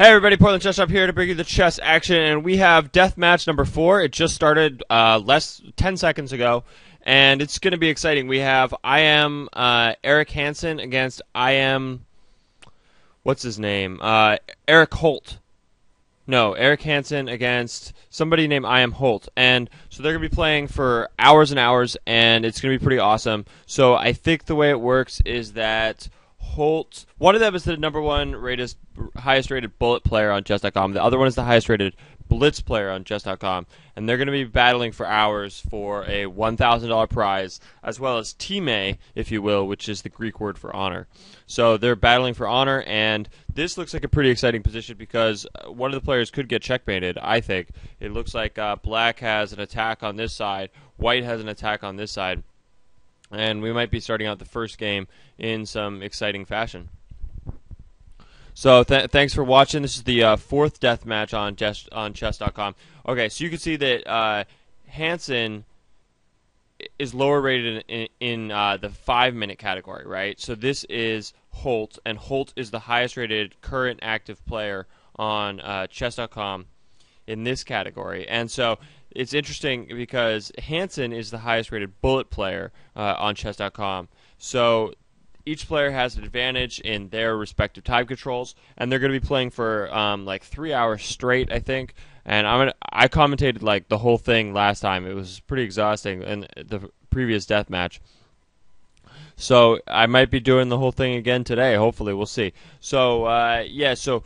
Hey everybody, Portland Chess Shop here to bring you the chess action, and we have death match number 4. It just started 10 seconds ago, and it's going to be exciting. We have Eric Hansen against what's his name? Eric Holt. No, Eric Hansen against somebody named Holt. And so they're going to be playing for hours and hours, and it's going to be pretty awesome. So I think the way it works is that Holt, one of them is the highest rated bullet player on chess.com. The other one is the highest rated Blitz player on chess.com. And they're going to be battling for hours for a $1,000 prize, as well as time, if you will, which is the Greek word for honor. So they're battling for honor, and this looks like a pretty exciting position because one of the players could get checkmated, I think. It looks like black has an attack on this side, white has an attack on this side. And we might be starting out the first game in some exciting fashion. So thanks for watching. This is the fourth death match on chess.com. Okay, so you can see that Hansen is lower rated in the 5-minute category, right? So this is Holt, and Holt is the highest rated current active player on chess.com in this category. And so it's interesting because Hansen is the highest rated bullet player on chess.com. So each player has an advantage in their respective time controls, and they're going to be playing for like 3 hours straight, I think. And I commentated like the whole thing last time. It was pretty exhausting in the previous death match. So I might be doing the whole thing again today. Hopefully, we'll see. So yeah, so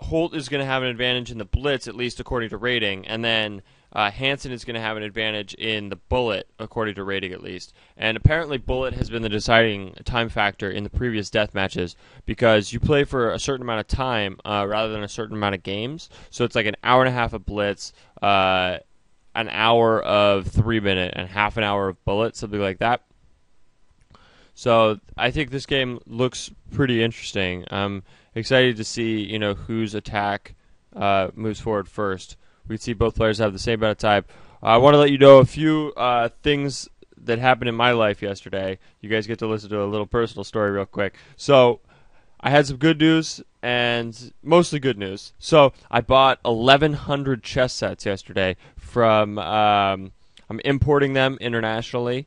Holt is going to have an advantage in the Blitz, at least according to rating, and then Hansen is going to have an advantage in the Bullet, according to rating at least. And apparently Bullet has been the deciding time factor in the previous death matches because you play for a certain amount of time rather than a certain amount of games. So it's like an hour and a half of Blitz, an hour of 3-minute, and half an hour of Bullet, something like that. So I think this game looks pretty interesting. I'm excited to see, whose attack moves forward first. We can see both players have the same amount of time. I want to let you know a few things that happened in my life yesterday. You guys get to listen to a little personal story real quick. So I had some good news, and mostly good news. So I bought 1,100 chess sets yesterday from, I'm importing them internationally.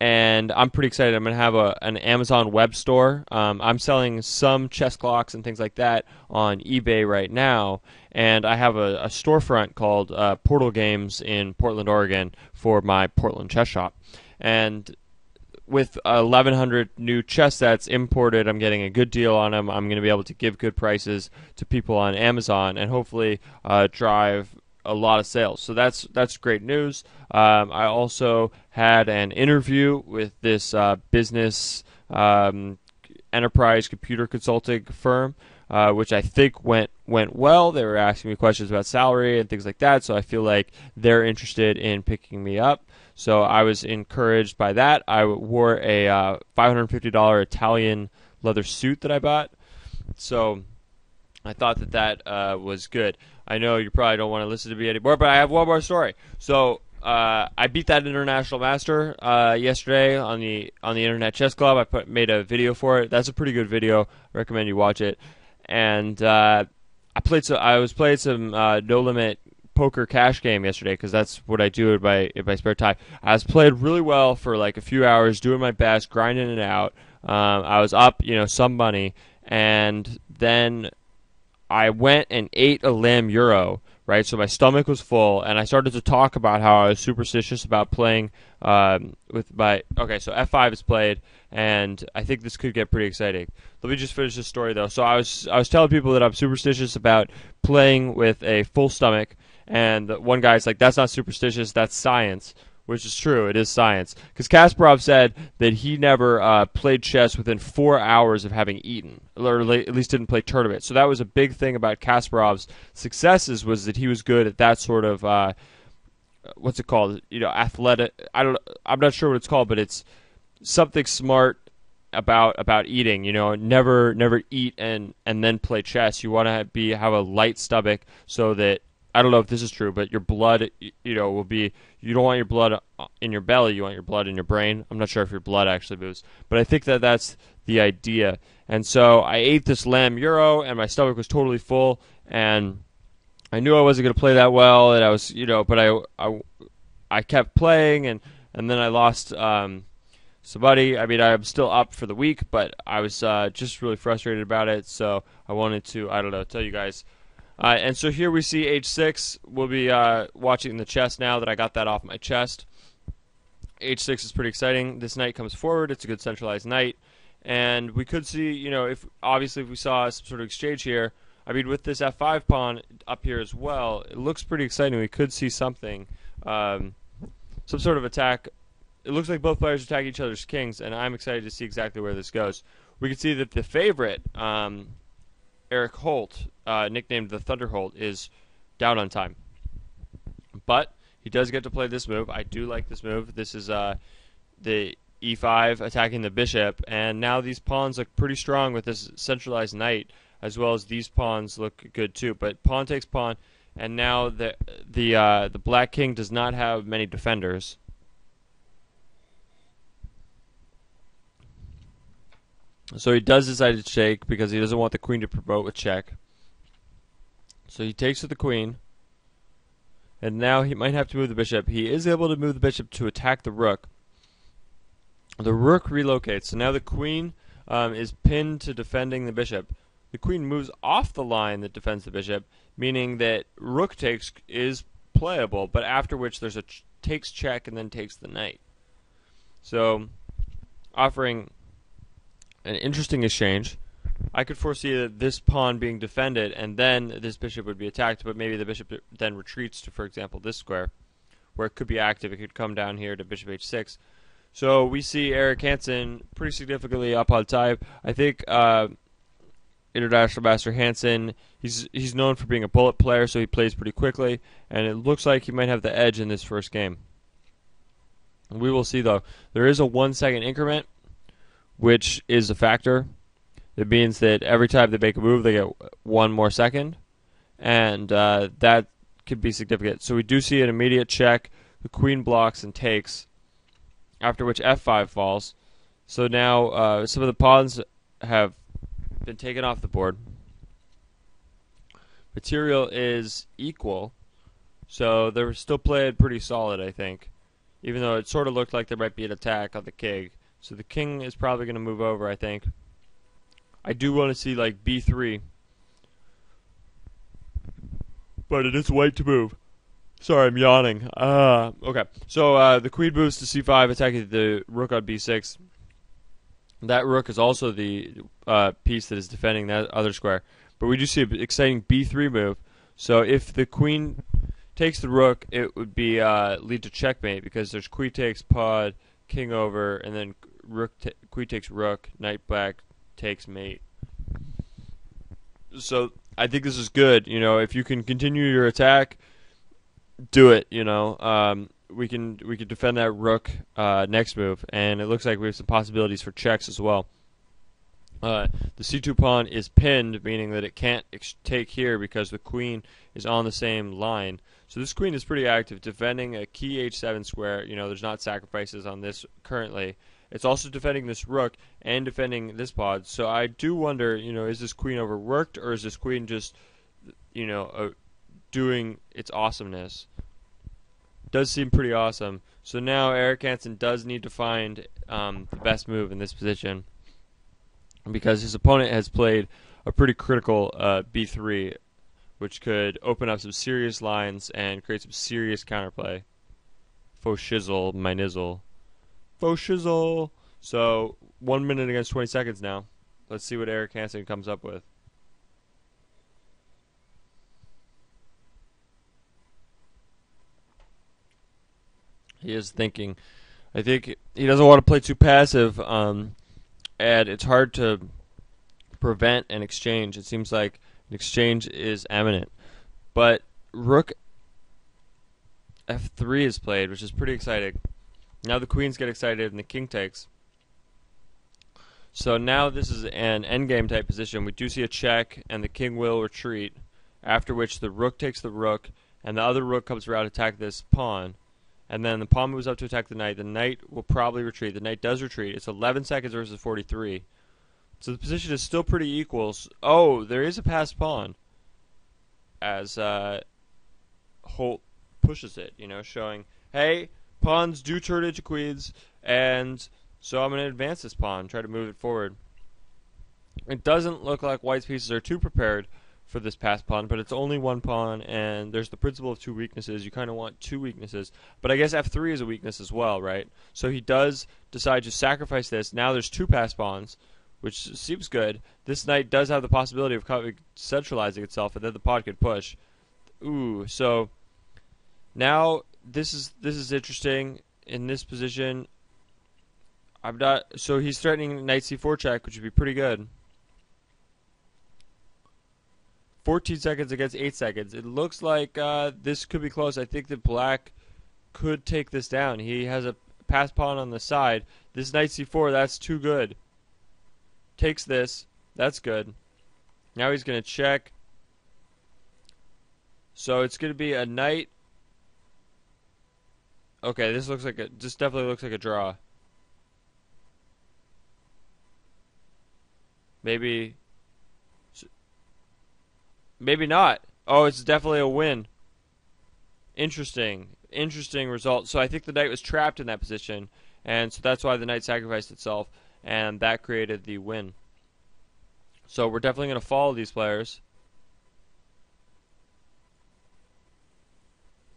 And I'm pretty excited. I'm going to have an Amazon web store. I'm selling some chess clocks and things like that on eBay right now. And I have a storefront called Portal Games in Portland, Oregon for my Portland chess shop. And with 1,100 new chess sets imported, I'm getting a good deal on them. I'm going to be able to give good prices to people on Amazon and hopefully drive a lot of sales. So that's great news. I also had an interview with this business enterprise computer consulting firm, which I think went well. They were asking me questions about salary and things like that, so I feel like they're interested in picking me up. So I was encouraged by that. I wore a $550 Italian leather suit that I bought. So I thought that was good. I know you probably don't want to listen to me anymore, but I have one more story. So I beat that international master yesterday on the Internet Chess Club. I made a video for it. That's a pretty good video. I recommend you watch it. And I was playing some No Limit poker cash game yesterday because that's what I do in my spare time. I was playing really well for like a few hours, doing my best, grinding it out. I was up, some money, and then I went and ate a lamb euro, right? So my stomach was full, and I started to talk about how I was superstitious about playing with my... Okay, so F5 is played, and I think this could get pretty exciting. Let me just finish this story, though. So I was telling people that I'm superstitious about playing with a full stomach, and one guy's like, that's not superstitious, that's science. Which is true, it is science. Because Kasparov said that he never played chess within 4 hours of having eaten, or at least didn't play tournaments. So that was a big thing about Kasparov's successes, was that he was good at that sort of, what's it called? Athletic. I'm not sure what it's called, but it's something smart about eating. Never eat and then play chess. You want to have a light stomach so that, I don't know if this is true, but your blood, will be, you don't want your blood in your belly, you want your blood in your brain. I'm not sure if your blood actually moves, but I think that that's the idea. And so I ate this lamb euro, and my stomach was totally full, and I knew I wasn't going to play that well, and I was, but I kept playing, and then I lost somebody. I mean, I'm still up for the week, but I was just really frustrated about it, so I wanted to, I don't know, tell you guys. And so here we see h6. We'll be watching the chess now that I got that off my chest. h6 is pretty exciting. This knight comes forward. It's a good centralized knight. And we could see, if we saw some sort of exchange here, I mean, with this f5 pawn up here as well, it looks pretty exciting. We could see something, some sort of attack. It looks like both players attack each other's kings, and I'm excited to see exactly where this goes. We can see that the favorite, Eric Holt, nicknamed the Thunder Holt, is down on time. But he does get to play this move. I do like this move. This is the e5 attacking the bishop, and now these pawns look pretty strong with this centralized knight, as well as these pawns look good too. But pawn takes pawn, and now the black king does not have many defenders. So he does decide to take because he doesn't want the queen to promote with check. So he takes with the queen, and now he might have to move the bishop. He is able to move the bishop to attack the rook. The rook relocates, so now the queen is pinned to defending the bishop. The queen moves off the line that defends the bishop, meaning that rook takes is playable, but after which there's a takes check and then takes the knight. So, offering an interesting exchange. I could foresee that this pawn being defended, and then this bishop would be attacked, but maybe the bishop then retreats to, for example, this square, where it could be active. It could come down here to bishop h6. So we see Eric Hansen pretty significantly up on time. I think International Master Hansen, he's known for being a bullet player, so he plays pretty quickly, and it looks like he might have the edge in this first game. We will see, though. There is a 1 second increment, which is a factor. It means that every time they make a move, they get 1 more second, and that could be significant. So we do see an immediate check. The queen blocks and takes, after which f5 falls. So now some of the pawns have been taken off the board. Material is equal, so they were still played pretty solid, I think, even though it sort of looked like there might be an attack on the king. So the king is probably going to move over, I think. I do want to see like b3, but it is white to move. Sorry, I'm yawning. Okay, so the queen moves to c5, attacking the rook on b6. That rook is also the piece that is defending that other square. But we do see an exciting b3 move. So if the queen takes the rook, it would be lead to checkmate, because there's queen takes pawn, king over, and then queen takes rook, knight back takes mate. So I think this is good. If you can continue your attack, do it. We can defend that rook next move, and it looks like we have some possibilities for checks as well. The c2 pawn is pinned, meaning that it can't take here because the queen is on the same line. So this queen is pretty active, defending a key h7 square. There's not sacrifices on this currently. It's also defending this rook and defending this pawn. So I do wonder, is this queen overworked, or is this queen just, doing its awesomeness? Does seem pretty awesome. So now Eric Hansen does need to find the best move in this position, because his opponent has played a pretty critical b3, which could open up some serious lines and create some serious counterplay. Faux shizzle, my nizzle. Faux shizzle. So 1 minute against 20 seconds now. Let's see what Eric Hansen comes up with. He is thinking. I think he doesn't want to play too passive, and it's hard to prevent an exchange. It seems like an exchange is imminent. But rook f3 is played, which is pretty exciting. Now the queens get excited and the king takes. So now this is an endgame type position. We do see a check, and the king will retreat, after which the rook takes the rook, and the other rook comes around to attack this pawn. And then the pawn moves up to attack the knight. The knight will probably retreat. The knight does retreat. It's 11 seconds versus 43. So the position is still pretty equal. Oh, there is a passed pawn as Holt pushes it, showing, hey, pawns do turn into queens, and so I'm going to advance this pawn, try to move it forward. It doesn't look like white's pieces are too prepared for this passed pawn, but it's only one pawn, and there's the principle of two weaknesses. You kind of want two weaknesses, but I guess f3 is a weakness as well, right? So he does decide to sacrifice this. Now there's two passed pawns, which seems good. This knight does have the possibility of centralizing itself, and then the pawn could push. Ooh, so now this is interesting in this position. So he's threatening knight c4 check, which would be pretty good. 14 seconds against 8 seconds. It looks like this could be close. I think that black could take this down. He has a passed pawn on the side. This knight c4, that's too good. Takes this. That's good. Now he's going to check. So it's going to be a knight. Okay, this definitely looks like a draw. Maybe not. Oh, it's definitely a win. Interesting result. So I think the knight was trapped in that position, and so that's why the knight sacrificed itself, and that created the win. So we're definitely going to follow these players.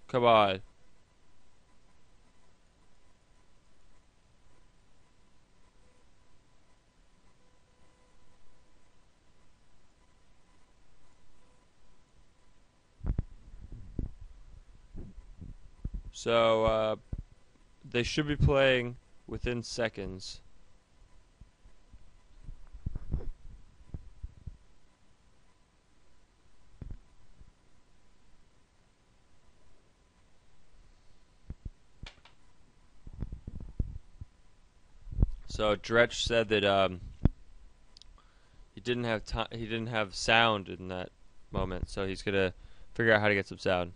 Come on. So they should be playing within seconds. So Dretch said that he didn't have sound in that moment, so he's gonna figure out how to get some sound.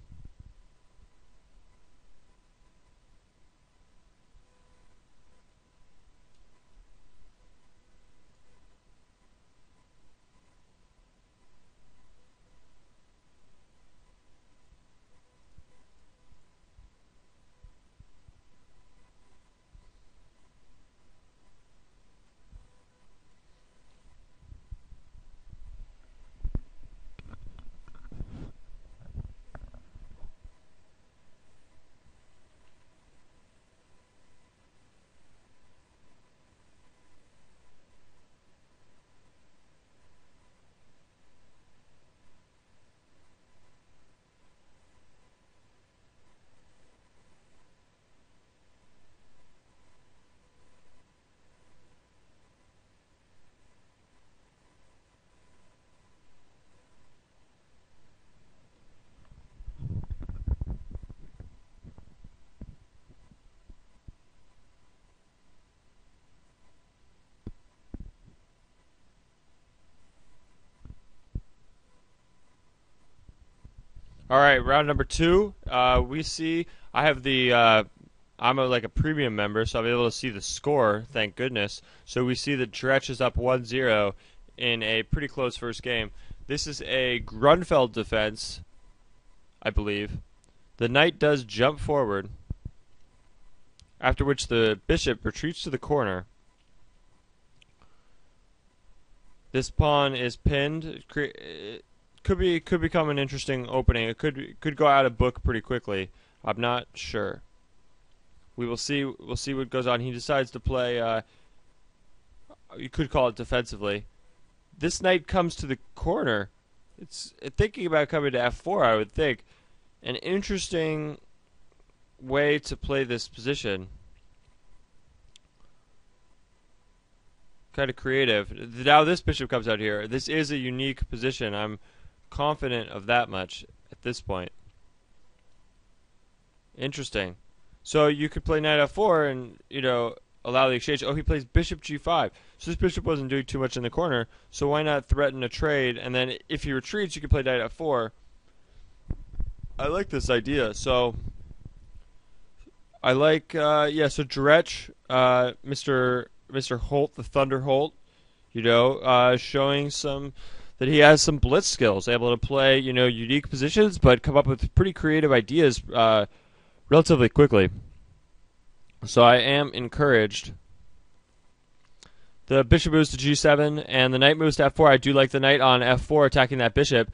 All right, round number 2. We see I have the I'm like a premium member, so I'll be able to see the score. Thank goodness. So we see that Dretch is up 1-0 in a pretty close first game. This is a Grunfeld defense, I believe. The knight does jump forward, after which the bishop retreats to the corner. This pawn is pinned. It could become an interesting opening. It could go out of book pretty quickly. I'm not sure. We will see. We'll see what goes on. He decides to play. You could call it defensively. This knight comes to the corner. It's thinking about coming to f4. I would think an interesting way to play this position. Kind of creative. Now this bishop comes out here. This is a unique position. I'm confident of that much at this point. Interesting. So you could play knight f4 and, allow the exchange. Oh, he plays bishop g5. So this bishop wasn't doing too much in the corner, so why not threaten a trade? And then if he retreats, you can play knight f4. I like this idea. So I like, so Dretch, Mr. Holt, the Thunder Holt, showing some that he has some blitz skills, able to play unique positions, but come up with pretty creative ideas relatively quickly. So I am encouraged. The bishop moves to g7, and the knight moves to f4. I do like the knight on f4 attacking that bishop.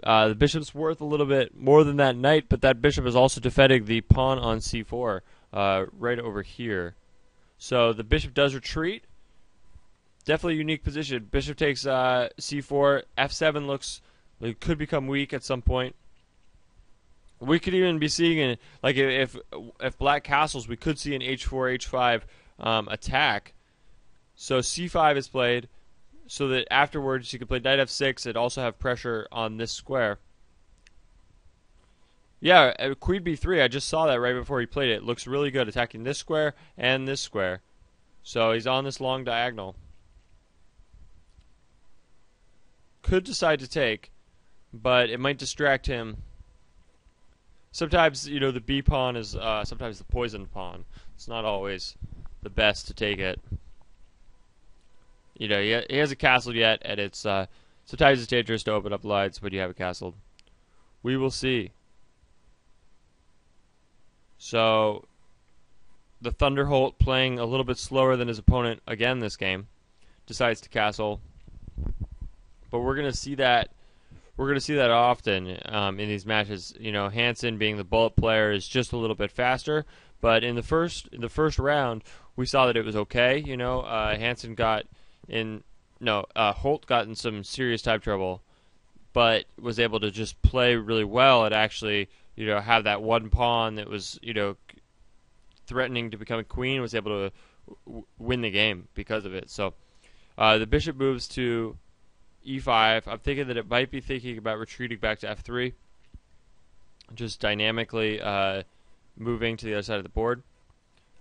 The bishop's worth a little bit more than that knight, but that bishop is also defending the pawn on c4 right over here. So the bishop does retreat. Definitely a unique position. Bishop takes c4. f7 looks like it could become weak at some point. We could even be seeing, if black castles, we could see an h4, h5 attack. So c5 is played, so that afterwards you can play knight f6 and also have pressure on this square. Yeah, queen b3, I just saw that right before he played it. Looks really good, attacking this square and this square. So he's on this long diagonal. Could decide to take, but it might distract him. Sometimes, the b pawn is sometimes the poisoned pawn. It's not always the best to take it. He hasn't castled yet, and it's sometimes it's dangerous to open up lines when you have it castled. We will see. So, the Thunder Holt playing a little bit slower than his opponent again this game, decides to castle. But we're gonna see that. We're gonna see that often in these matches. Hansen being the bullet player is just a little bit faster. But in the first round, we saw that it was okay. Hansen got Holt got in some serious time trouble, but was able to just play really well and actually, have that one pawn that was, threatening to become a queen, was able to win the game because of it. So, the bishop moves to e5. I'm thinking that it might be thinking about retreating back to f3, just dynamically moving to the other side of the board.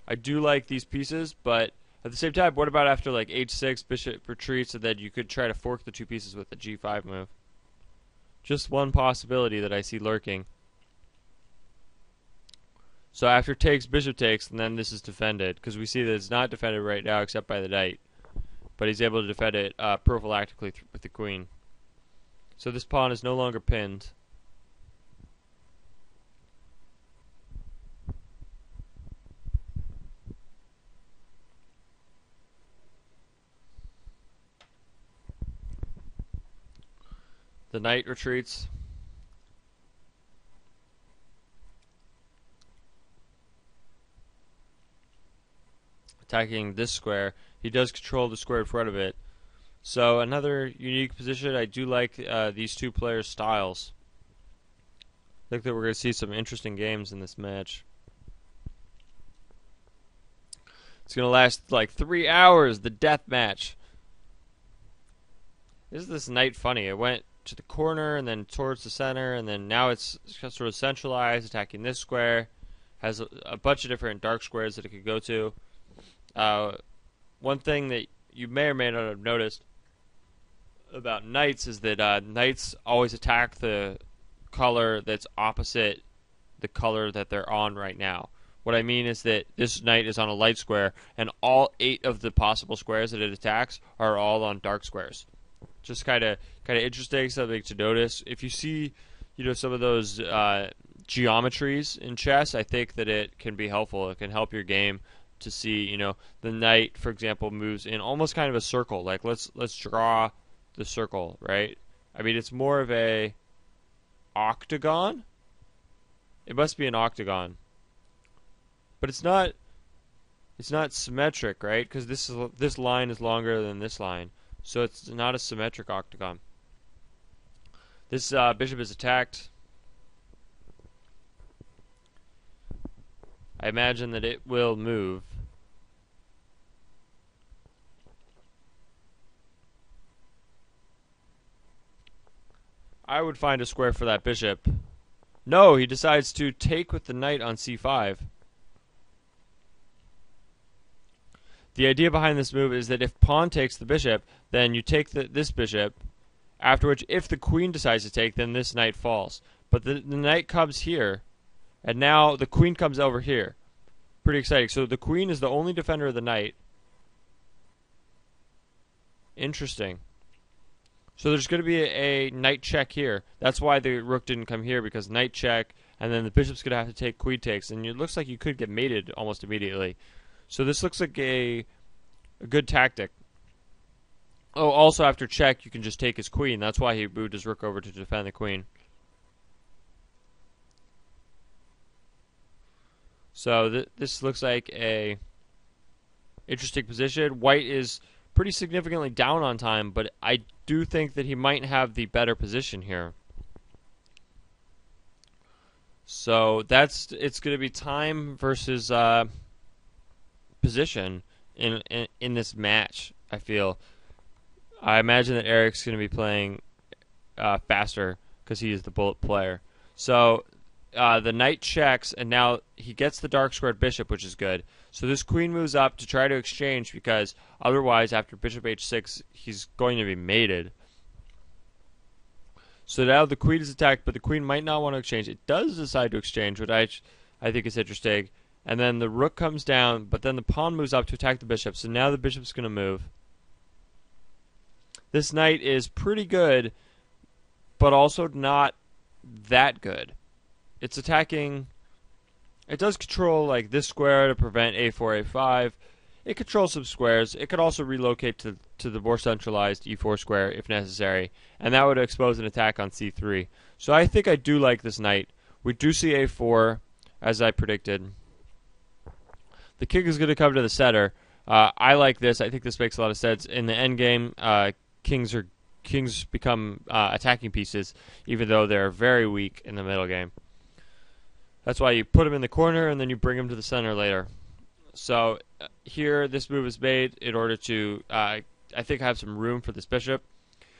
I do like these pieces, but at the same time, what about after h6, bishop retreats, and then you could try to fork the two pieces with the g5 move? Just one possibility that I see lurking. So after takes, bishop takes, and then this is defended, because we see that it's not defended right now except by the knight. But he's able to defend it prophylactically with the queen. So this pawn is no longer pinned. The knight retreats. Attacking this square. He does control the square in front of it. So another unique position. I do like these two players' styles. I think that we're going to see some interesting games in this match. It's going to last 3 hours, the death match. Is this knight funny? It went to the corner and then towards the center, and then now it's sort of centralized, attacking this square. Has a bunch of different dark squares that it could go to. One thing that you may or may not have noticed about knights is that knights always attack the color that's opposite the color that they're on right now. What I mean is that this knight is on a light square, and all 8 of the possible squares that it attacks are all on dark squares. Just kind of interesting, something to notice. If you see, some of those geometries in chess, I think that it can be helpful. It can help your game to see, the knight, for example, moves in almost kind of a circle. Let's draw the circle, right? I mean, it's more of a octagon. It must be an octagon, but it's not. It's not symmetric, right? Because this line is longer than this line. So it's not a symmetric octagon. This bishop is attacked. I imagine that it will move. I would find a square for that bishop. No, he decides to take with the knight on c5. The idea behind this move is that if pawn takes the bishop, then you take this bishop, after which if the queen decides to take, then this knight falls. But the knight comes here, and now the queen comes over here. Pretty exciting. So the queen is the only defender of the knight Interesting. So there's going to be a knight check here. That's why the rook didn't come here, because knight check, and then the bishop's going to have to take queen takes, and it looks like you could get mated almost immediately. So this looks like a good tactic. Oh, also after check, you can just take his queen. That's why he moved his rook over to defend the queen. So this looks like a interesting position. White is pretty significantly down on time, but I do think that he might have the better position here. So it's going to be time versus position in this match. I imagine that Eric's going to be playing faster because he is the bullet player. So the knight checks, and now he gets the dark squared bishop, which is good. So this queen moves up to try to exchange, because otherwise, after bishop h6, he's going to be mated. So now the queen is attacked, but the queen might not want to exchange. It does decide to exchange, which I think is interesting. And then the rook comes down, but then the pawn moves up to attack the bishop. So now the bishop's going to move. This knight is pretty good, but also not that good. It's attacking. It does control like this square to prevent a4, a5. It controls some squares. It could also relocate to the more centralized e4 square if necessary, and that would expose an attack on c3. So I think I do like this knight. We do see a4, as I predicted. The king is going to come to the center. I like this. I think this makes a lot of sense. In the endgame, kings become attacking pieces, even though they're very weak in the middle game. That's why you put him in the corner and then you bring him to the center later. So here, this move is made in order to, I think, have some room for this bishop.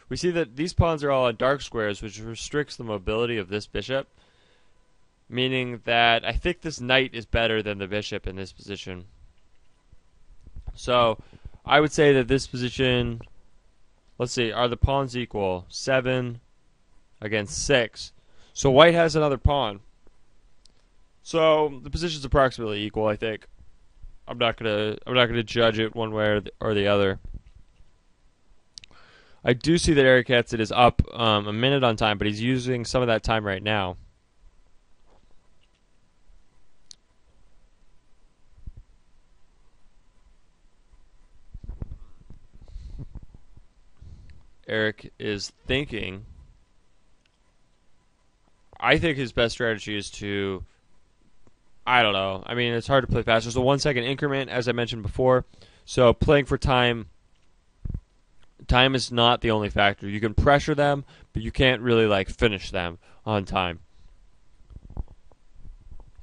We see that these pawns are all on dark squares, which restricts the mobility of this bishop, meaning that I think this knight is better than the bishop in this position. So I would say that this position, let's see, are the pawns equal? 7 against 6. So white has another pawn. So the position's approximately equal, I think. I'm not gonna judge it one way or the other. I do see that Eric Hansen is up a minute on time, but he's using some of that time right now. Eric is thinking. I think his best strategy is to, I don't know. I mean, it's hard to play fast. There's a 1 second increment, as I mentioned before. So playing for time is not the only factor. You can pressure them, but you can't really like finish them on time.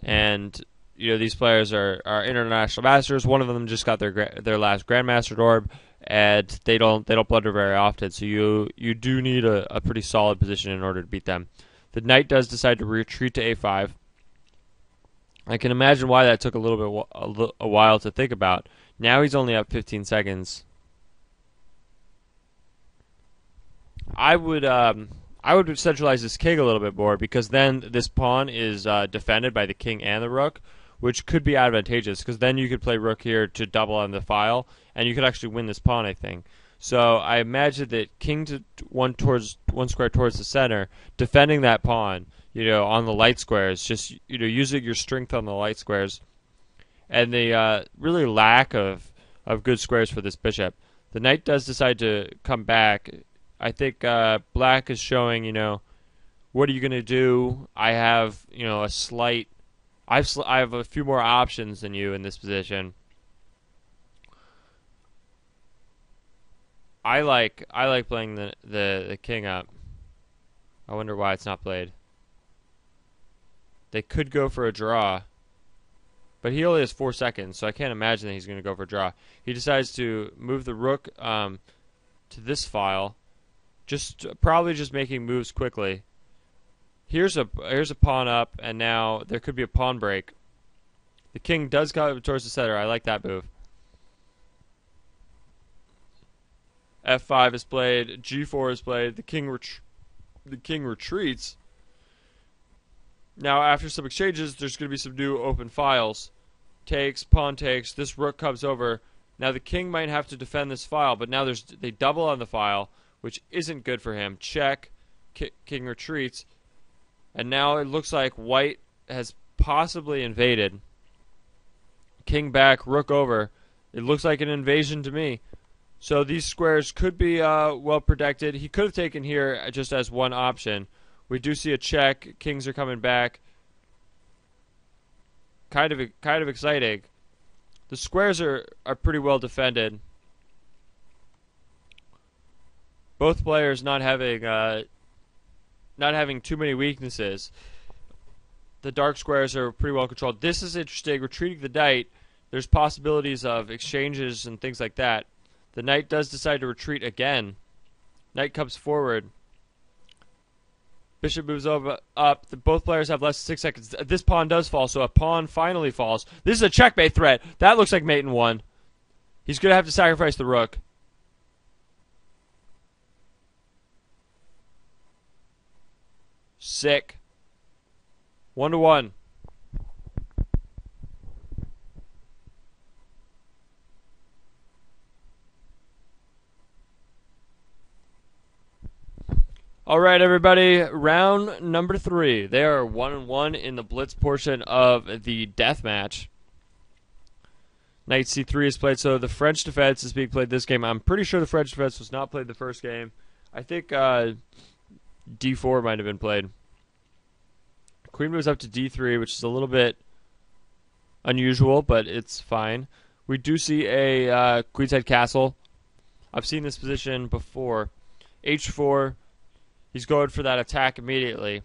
And these players are international masters. One of them just got their last grandmaster orb, and they don't blunder very often. So you do need a pretty solid position in order to beat them. The knight does decide to retreat to a5. I can imagine why that took a while to think about. Now he's only up 15 seconds. I would centralize this king a little bit more, because then this pawn is defended by the king and the rook, which could be advantageous, because then you could play rook here to double on the file, and you could actually win this pawn, I think. So I imagine that king to one square towards the center, defending that pawn, on the light squares, just using your strength on the light squares, and the really lack of good squares for this bishop. The knight does decide to come back. I think black is showing, what are you going to do? I have, I have a few more options than you in this position. I like playing the king up. I wonder why it's not played. They could go for a draw, but he only has 4 seconds, so I can't imagine that he's going to go for a draw. He decides to move the rook to this file, probably just making moves quickly. Here's a pawn up, and now there could be a pawn break. The king does go towards the center. I like that move. F5 is played. G4 is played. The king retreats. Now, after some exchanges, there's going to be some new open files. Takes, pawn takes. This rook comes over. Now the king might have to defend this file, but now they double on the file, which isn't good for him. Check, king retreats, and now it looks like white has possibly invaded. King back, rook over. It looks like an invasion to me. So these squares could be well protected. He could have taken here just as one option. We do see a check. Kings are coming back. Kind of exciting. The squares are pretty well defended. Both players not having too many weaknesses. The dark squares are pretty well controlled. This is interesting. Retreating the knight. There's possibilities of exchanges and things like that. The knight does decide to retreat again. Knight comes forward. Bishop moves up. Both players have less than 6 seconds. This pawn does fall, so a pawn finally falls. This is a checkmate threat. That looks like mate in 1. He's going to have to sacrifice the rook. Sick. 1-1. All right, everybody. Round number 3. They are 1-1 in the blitz portion of the death match. Knight c3 is played, so the French defense is being played this game. I'm pretty sure the French defense was not played the first game. I think d4 might have been played. Queen moves up to d3, which is a little bit unusual, but it's fine. We do see a queenside castle. I've seen this position before. h4. He's going for that attack immediately,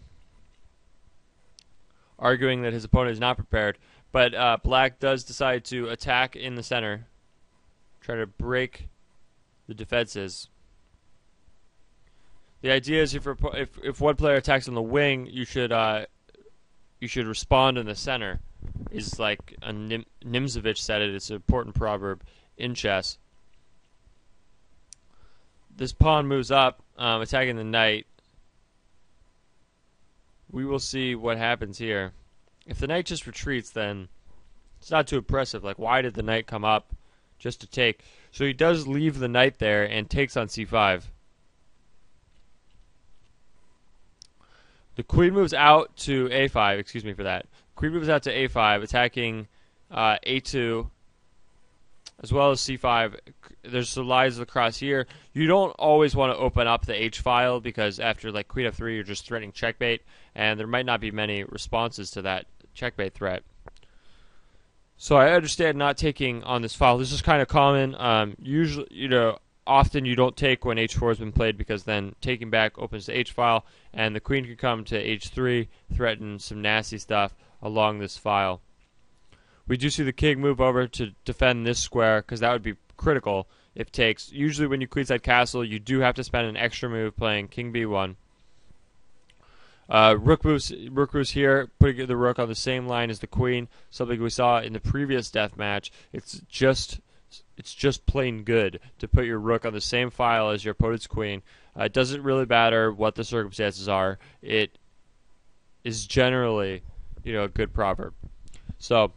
arguing that his opponent is not prepared. But black does decide to attack in the center, try to break the defenses. The idea is if one player attacks on the wing, you should respond in the center. Is like a Nimzovich said it. It's an important proverb in chess. This pawn moves up, attacking the knight. We will see what happens here. If the knight just retreats, then it's not too impressive. Like, why did the knight come up just to take? So he does leave the knight there and takes on c5. The queen moves out to a5. Excuse me for that. Queen moves out to a5, attacking a2, as well as c5. There's some lines across here. You don't always want to open up the h file because after like queen f3, you're just threatening checkmate, and there might not be many responses to that checkmate threat. So I understand not taking on this file. This is kind of common. Usually, often you don't take when h4 has been played because then taking back opens the h file, and the queen can come to h3, threaten some nasty stuff along this file. We do see the king move over to defend this square because that would be critical if takes. Usually when you queenside castle, you do have to spend an extra move playing king b1. Rook moves here, putting the rook on the same line as the queen, something we saw in the previous death match. It's just plain good to put your rook on the same file as your opponent's queen. It doesn't really matter what the circumstances are. It is generally, a good proverb. So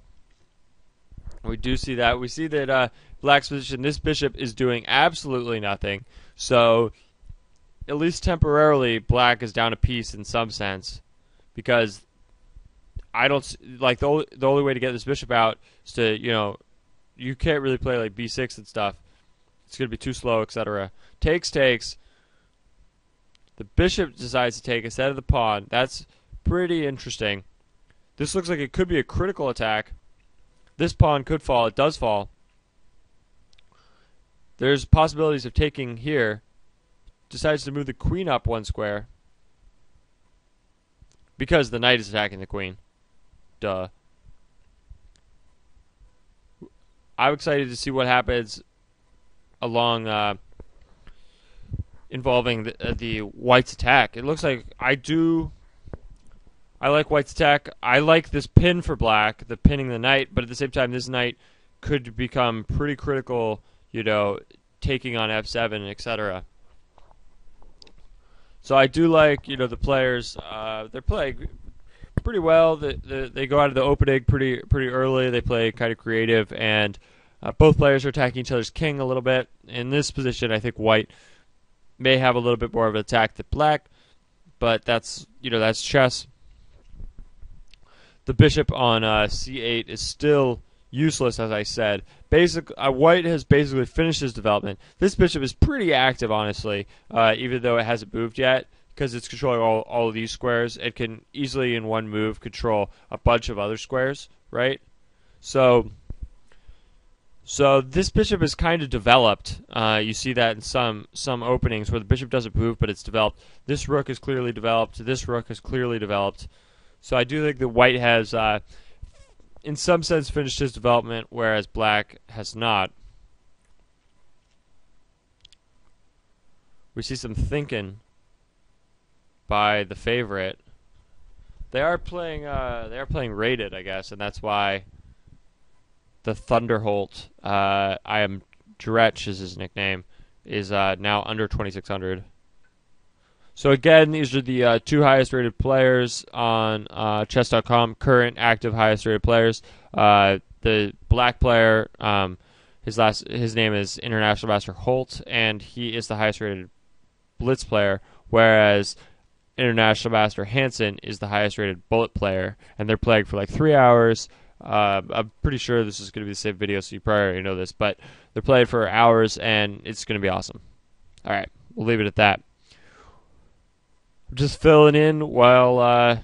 we do see that. We see that black's position, this bishop is doing absolutely nothing. So at least temporarily, black is down a piece in some sense, because I don't like the only way to get this bishop out is to you can't really play like b6 and stuff. It's going to be too slow, etc. Takes. The bishop decides to take instead of the pawn. That's pretty interesting. This looks like it could be a critical attack. This pawn could fall. It does fall. There's possibilities of taking here. Decides to move the queen up one square because the knight is attacking the queen. Duh. I'm excited to see what happens along involving the white's attack. It looks like I like white's attack. I like this pin for black, the pinning the knight, but at the same time, this knight could become pretty critical, taking on f7, etc. So I do like, the players. They're playing pretty well. They go out of the opening pretty early. They play kind of creative, and Both players are attacking each other's king a little bit. In this position, I think white may have a little bit more of an attack than black, but that's chess. The bishop on c8 is still useless, as I said. White has basically finished his development. This bishop is pretty active, honestly, even though it hasn't moved yet, because it's controlling all of these squares. It can easily, in one move, control a bunch of other squares, right? So this bishop is kind of developed. You see that in some openings where the bishop doesn't move, but it's developed. This rook is clearly developed. This rook is clearly developed. So I do think that white has, in some sense, finished his development, whereas black has not. We see some thinking by the favorite. They are playing rated, I guess, and that's why the Thunder Holt, I am Dretch is his nickname, is now under 2,600. So again, these are the two highest rated players on chess.com, current active highest rated players. The black player, his name is International Master Holt, and he is the highest rated Blitz player, whereas International Master Hansen is the highest rated Bullet player, and they're playing for like 3 hours. I'm pretty sure this is going to be the same video, so you probably already know this, but they're playing for hours, and it's going to be awesome. All right, we'll leave it at that. Just filling in while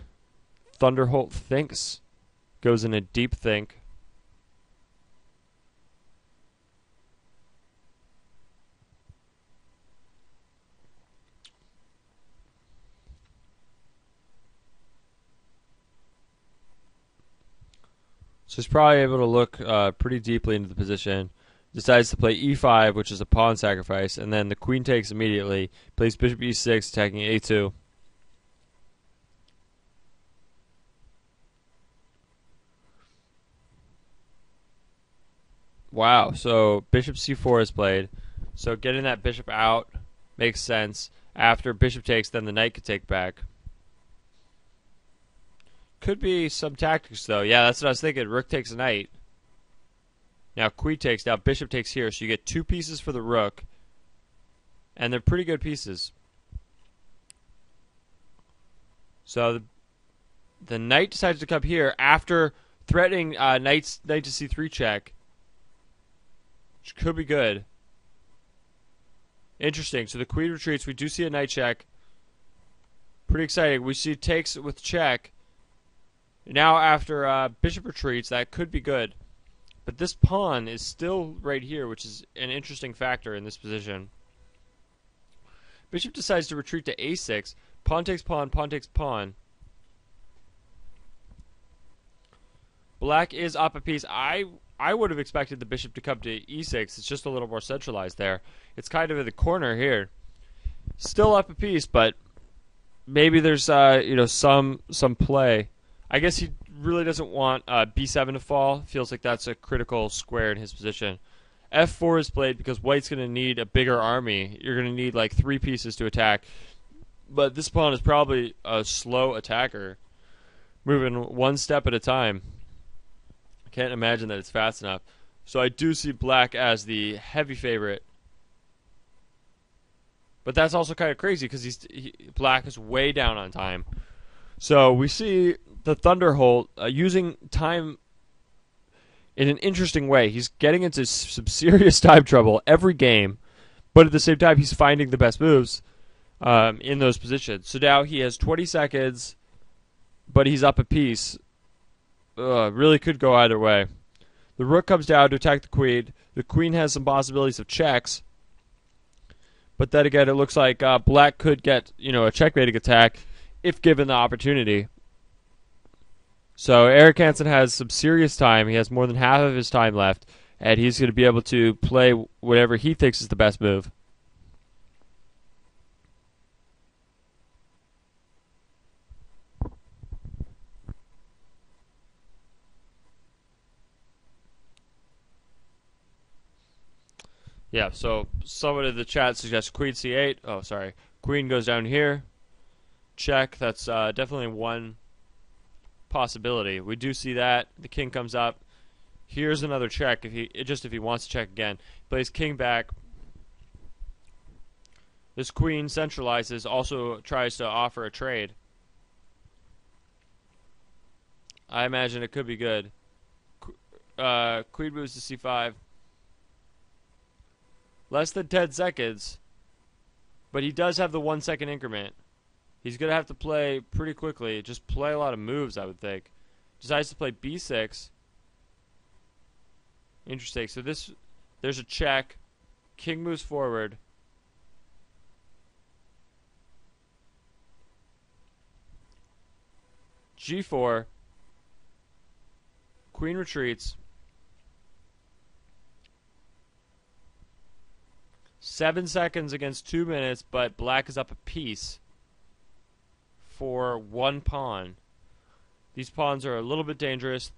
Thunder Holt thinks, goes in a deep think. So he's probably able to look pretty deeply into the position. Decides to play e5, which is a pawn sacrifice, and then the queen takes immediately. Plays bishop e6, attacking a2. Wow, so bishop c4 is played. So getting that bishop out makes sense. After bishop takes, then the knight could take back. Could be some tactics, though. Yeah, that's what I was thinking. Rook takes a knight. Now queen takes. Now bishop takes here. So you get 2 pieces for the rook. And they're pretty good pieces. So the knight decides to come here after threatening knight to c3 check. Which could be good. Interesting. So the queen retreats. We do see a knight check. Pretty exciting. We see takes with check. Now after bishop retreats, that could be good. But this pawn is still right here, which is an interesting factor in this position. Bishop decides to retreat to a6. Pawn takes pawn, pawn takes pawn. Black is up a piece. I would have expected the bishop to come to e6. It's just a little more centralized there. It's kind of in the corner here. Still up a piece, but maybe there's some play. I guess he really doesn't want b7 to fall. Feels like that's a critical square in his position. f4 is played because white's going to need a bigger army. You're going to need like 3 pieces to attack. But this pawn is probably a slow attacker, moving one step at a time. Can't imagine that it's fast enough. So I do see black as the heavy favorite. But that's also kind of crazy because black is way down on time. So we see the Thunder Holt using time in an interesting way. He's getting into some serious time trouble every game, but at the same time he's finding the best moves in those positions. So now he has 20 seconds, but he's up a piece. Really could go either way. The rook comes down to attack the queen. The queen has some possibilities of checks. But then again, it looks like black could get a checkmating attack if given the opportunity. So Eric Hansen has some serious time. He has more than half of his time left, and he's going to be able to play whatever he thinks is the best move. Yeah, so someone in the chat suggests queen c8. Oh, sorry. Queen goes down here. Check. That's definitely one possibility. We do see that. The king comes up. Here's another check if he wants to check again. Plays king back. This queen centralizes, also tries to offer a trade. I imagine it could be good. Queen moves to c5. Less than 10 seconds. But he does have the 1 second increment. He's going to have to play pretty quickly. Just play a lot of moves, I would think. Decides to play b6. Interesting. So there's a check. King moves forward. g4. Queen retreats. 7 seconds against 2 minutes, but black is up a piece for 1 pawn. These pawns are a little bit dangerous.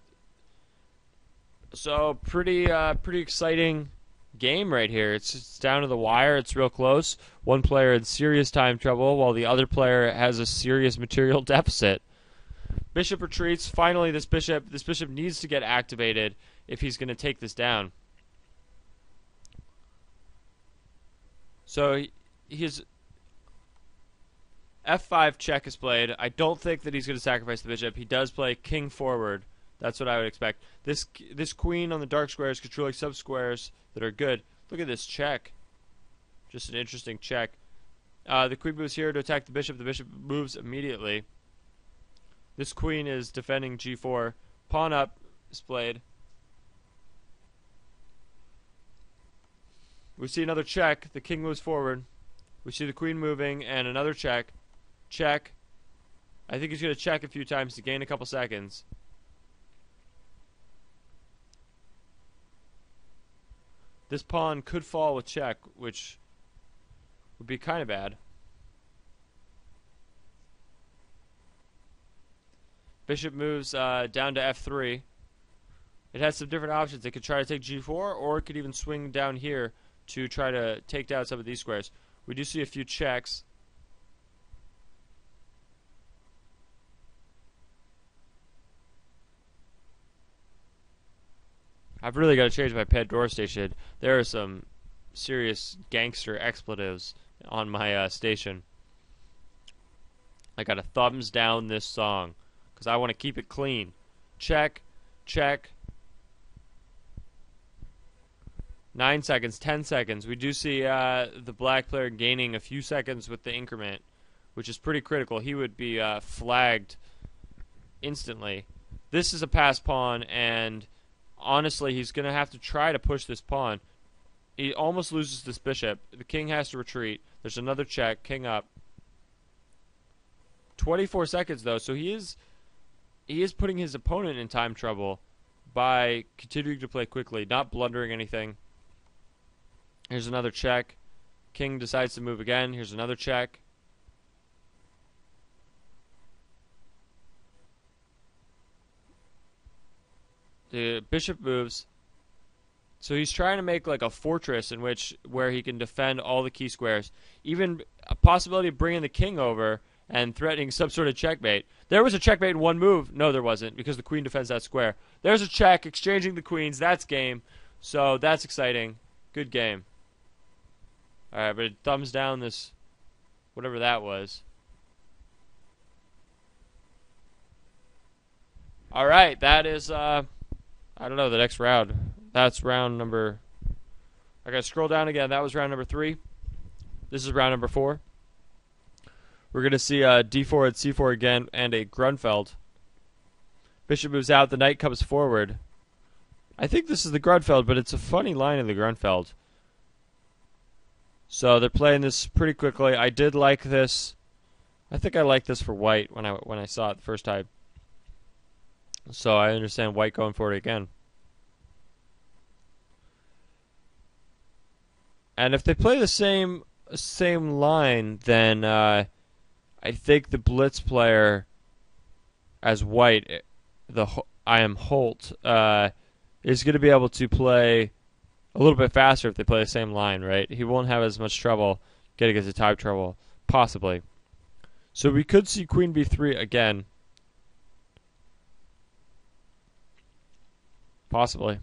So pretty exciting game right here. It's down to the wire. It's real close. One player in serious time trouble, while the other player has a serious material deficit. Bishop retreats. Finally, this bishop needs to get activated if he's going to take this down. So his f5 check is played. I don't think that he's going to sacrifice the bishop. He does play king forward. That's what I would expect. This queen on the dark square is controlling sub squares that are good. Look at this check. Just an interesting check. The queen moves here to attack the bishop. The bishop moves immediately. This queen is defending g4. Pawn up is played. We see another check. The king moves forward. We see the queen moving and another check. Check. I think he's going to check a few times to gain a couple seconds. This pawn could fall with check, which would be kind of bad. Bishop moves down to f3. It has some different options. It could try to take g4, or it could even swing down here to try to take down some of these squares. We do see a few checks. I've really got to change my Pandora station. There are some serious gangster expletives on my station. I got to thumbs down this song because I want to keep it clean. Check, check. 9 seconds, 10 seconds. We do see the black player gaining a few seconds with the increment, which is pretty critical. He would be flagged instantly. This is a pass pawn, and honestly, he's going to have to try to push this pawn. He almost loses this bishop. The king has to retreat. There's another check. King up. 24 seconds, though, so he is putting his opponent in time trouble by continuing to play quickly, not blundering anything. Here's another check. King decides to move again. Here's another check. The bishop moves. So he's trying to make like a fortress where he can defend all the key squares. Even a possibility of bringing the king over and threatening some sort of checkmate. There was a checkmate in one move. No, there wasn't, because the queen defends that square. There's a check, exchanging the queens. That's game. So that's exciting. Good game. Alright, but it thumbs down this, whatever that was. Alright, that is, I don't know, the next round. That's round number, I gotta scroll down again. That was round number 3. This is round number 4. We're gonna see d4 and c4 again, and a Grunfeld. Bishop moves out, the knight comes forward. I think this is the Grunfeld, but it's a funny line in the Grunfeld. So they're playing this pretty quickly. I did like this. I think I liked this for white when I saw it the first time. So I understand white going for it again. And if they play the same line, then I think the Blitz player as white, I am Holt, is going to be able to play a little bit faster if they play the same line, right? He won't have as much trouble getting into time trouble, possibly. So we could see queen b3 again. possibly.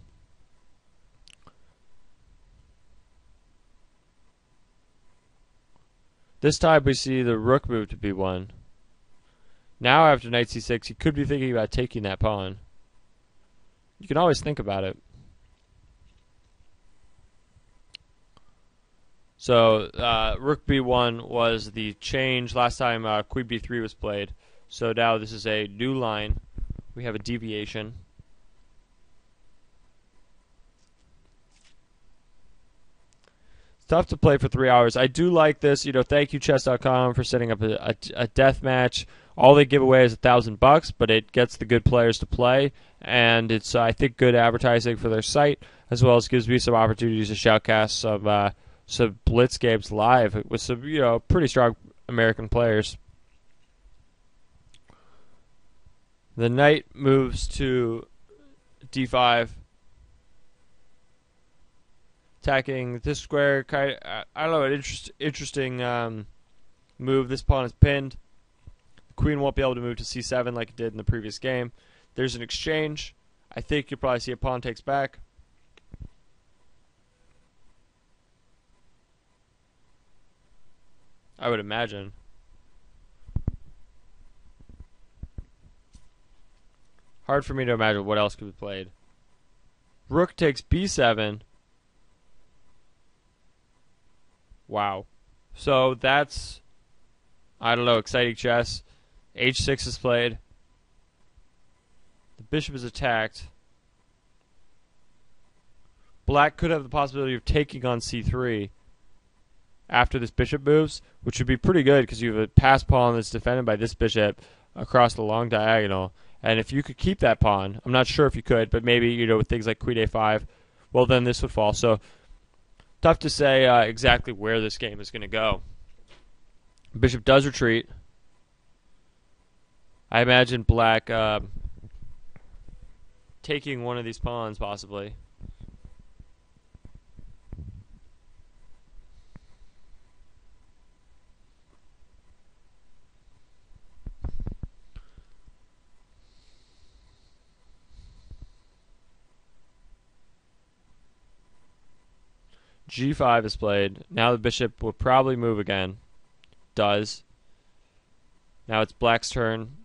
This time we see the rook move to b1. Now after knight c6, he could be thinking about taking that pawn. You can always think about it. So rook b1 was the change last time queen b3 was played. So now this is a new line. We have a deviation. It's tough to play for 3 hours. I do like this. Thank you chess.com for setting up a death match. All they give away is $1,000, but it gets the good players to play, and it's I think good advertising for their site, as well as gives me some opportunities to shoutcast some Blitz games live with some pretty strong American players. The knight moves to d5, attacking this square. I don't know, an interesting move. This pawn is pinned. The queen won't be able to move to c7 like it did in the previous game. There's an exchange. I think you'll probably see a pawn takes back. I would imagine. Hard for me to imagine what else could be played. Rook takes b7. Wow. So that's, I don't know, exciting chess. h6 is played. The bishop is attacked. Black could have the possibility of taking on c3 after this bishop moves, which would be pretty good because you have a pass pawn that's defended by this bishop across the long diagonal. And if you could keep that pawn, I'm not sure if you could, but maybe, with things like queen a5, well, then this would fall. So tough to say exactly where this game is going to go. Bishop does retreat. I imagine black taking one of these pawns, possibly. g5 is played. Now the bishop will probably move again. Does. Now it's black's turn.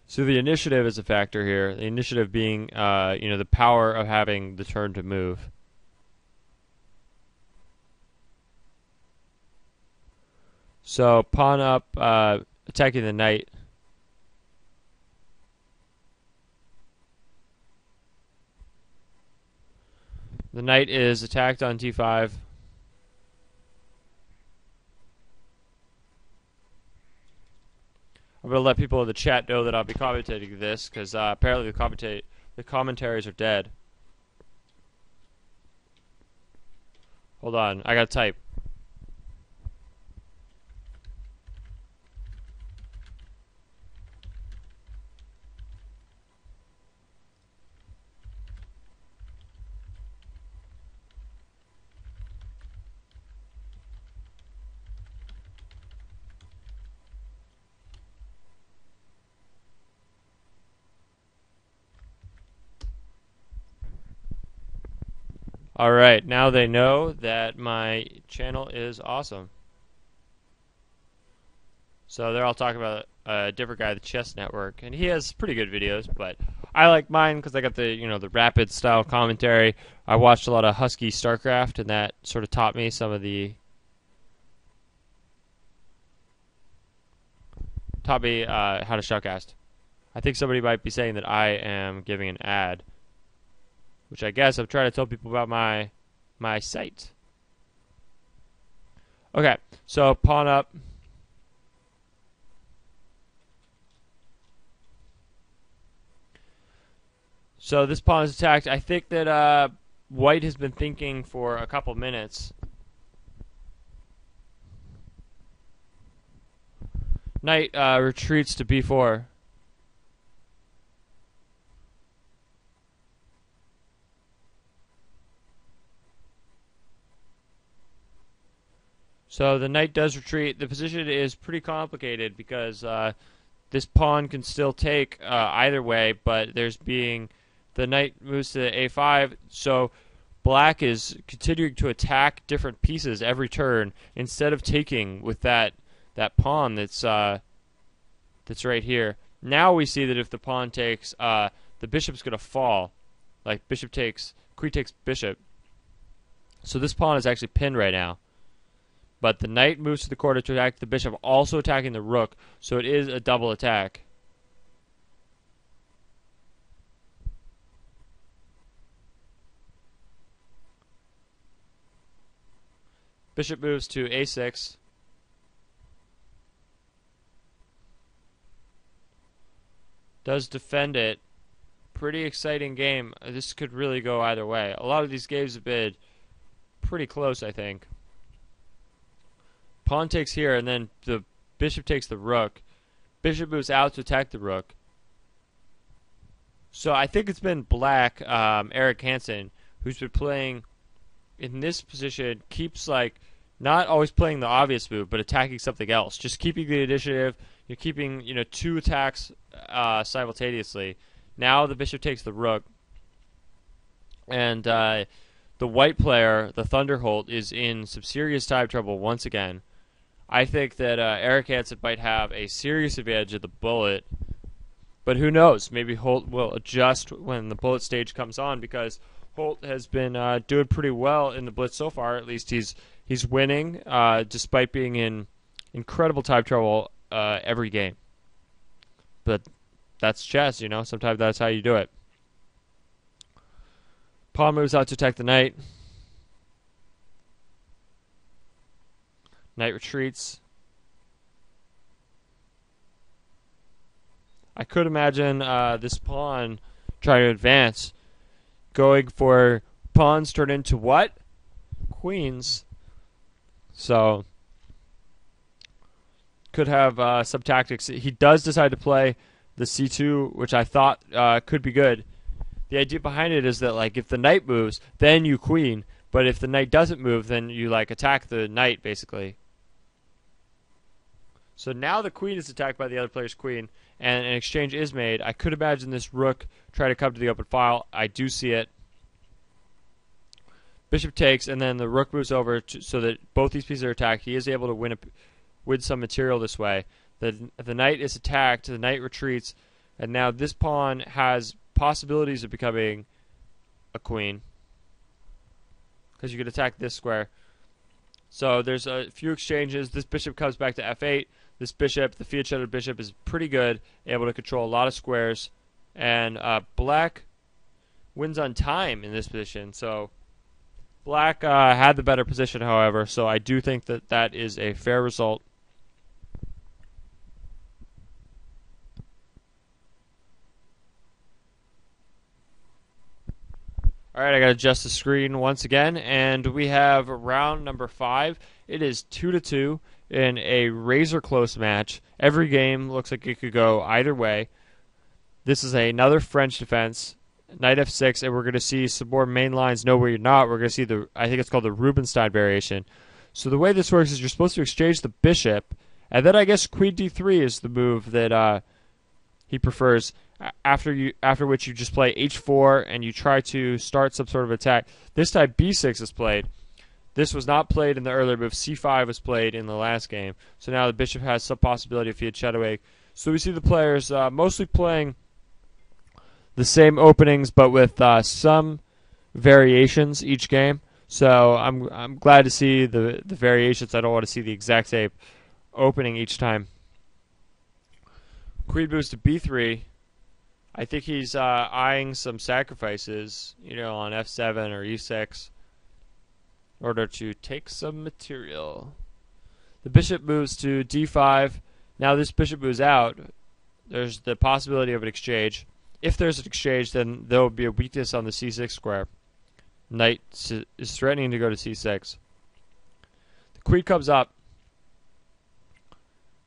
So the initiative is a factor here. The initiative being, the power of having the turn to move. So pawn up, attacking the knight. The knight is attacked on d5. I'm going to let people in the chat know that I'll be commentating this, because apparently the commentaries are dead. Hold on, I got to type. Alright, now they know that my channel is awesome. So they're all talking about a different guy, the Chess Network, and he has pretty good videos, but I like mine because I got the, the rapid style commentary. I watched a lot of Husky StarCraft, and that sort of taught me some of the how to shoutcast. I think somebody might be saying that I am giving an ad, which I guess I'm trying to tell people about my site. Okay, so pawn up. So this pawn is attacked. I think that white has been thinking for a couple minutes. Knight retreats to b4. So the knight does retreat. The position is pretty complicated because this pawn can still take either way, but there's being the knight moves to a5, so black is continuing to attack different pieces every turn instead of taking with that pawn that's right here. Now we see that if the pawn takes, the bishop's going to fall. Like bishop takes, queen takes bishop. So this pawn is actually pinned right now. But the knight moves to the corner to attack the bishop, also attacking the rook. So it is a double attack. Bishop moves to a6. Does defend it. Pretty exciting game. This could really go either way. A lot of these games have been pretty close, I think. Pawn takes here, and then the bishop takes the rook. Bishop moves out to attack the rook. So I think it's been black, Eric Hansen, who's been playing in this position, keeps like not always playing the obvious move, but attacking something else. Just keeping the initiative. You're keeping, two attacks simultaneously. Now the bishop takes the rook, and the white player, the Thunder Holt, is in some serious time trouble once again. I think that Eric Hansen might have a serious advantage of the bullet, but who knows? Maybe Holt will adjust when the bullet stage comes on, because Holt has been doing pretty well in the Blitz so far. At least he's winning despite being in incredible time trouble every game. But that's chess, Sometimes that's how you do it. Pawn moves out to attack the knight. Knight retreats. I could imagine this pawn trying to advance, going for pawns turn into what? Queens. So could have some tactics. He does decide to play the c2, which I thought could be good. The idea behind it is that, like, if the knight moves, then you queen. But if the knight doesn't move, then you, attack the knight, basically. So now the queen is attacked by the other player's queen, and an exchange is made. I could imagine this rook try to come to the open file. I do see it. Bishop takes, and then the rook moves over so that both these pieces are attacked. He is able to win some material this way. The knight is attacked, the knight retreats, and now this pawn has possibilities of becoming a queen, because you could attack this square. So there's a few exchanges. This bishop comes back to f8. This bishop, the fiat-shuttered bishop, is pretty good, able to control a lot of squares. And black wins on time in this position. So black had the better position, however, so I do think that that is a fair result. All right, I got to adjust the screen once again, and we have round number 5. It is 2-2 in a razor-close match. Every game looks like it could go either way. This is another French defense, knight f6, and we're going to see some more main lines. No, where you're not. We're going to see I think it's called the Rubinstein variation. So the way this works is you're supposed to exchange the bishop, and then I guess queen d3 is the move that he prefers. After which you just play h4 and you try to start some sort of attack. This time b6 is played. This was not played in the earlier move. c5 was played in the last game. So now the bishop has some possibility of fiat-shutting. So we see the players mostly playing the same openings, but with some variations each game. So I'm glad to see the variations. I don't want to see the exact same opening each time. Queen moves to b3. I think he's eyeing some sacrifices, on f7 or e6 in order to take some material. The bishop moves to d5. Now this bishop moves out. There's the possibility of an exchange. If there's an exchange, then there will be a weakness on the c6 square. Knight is threatening to go to c6. The queen comes up,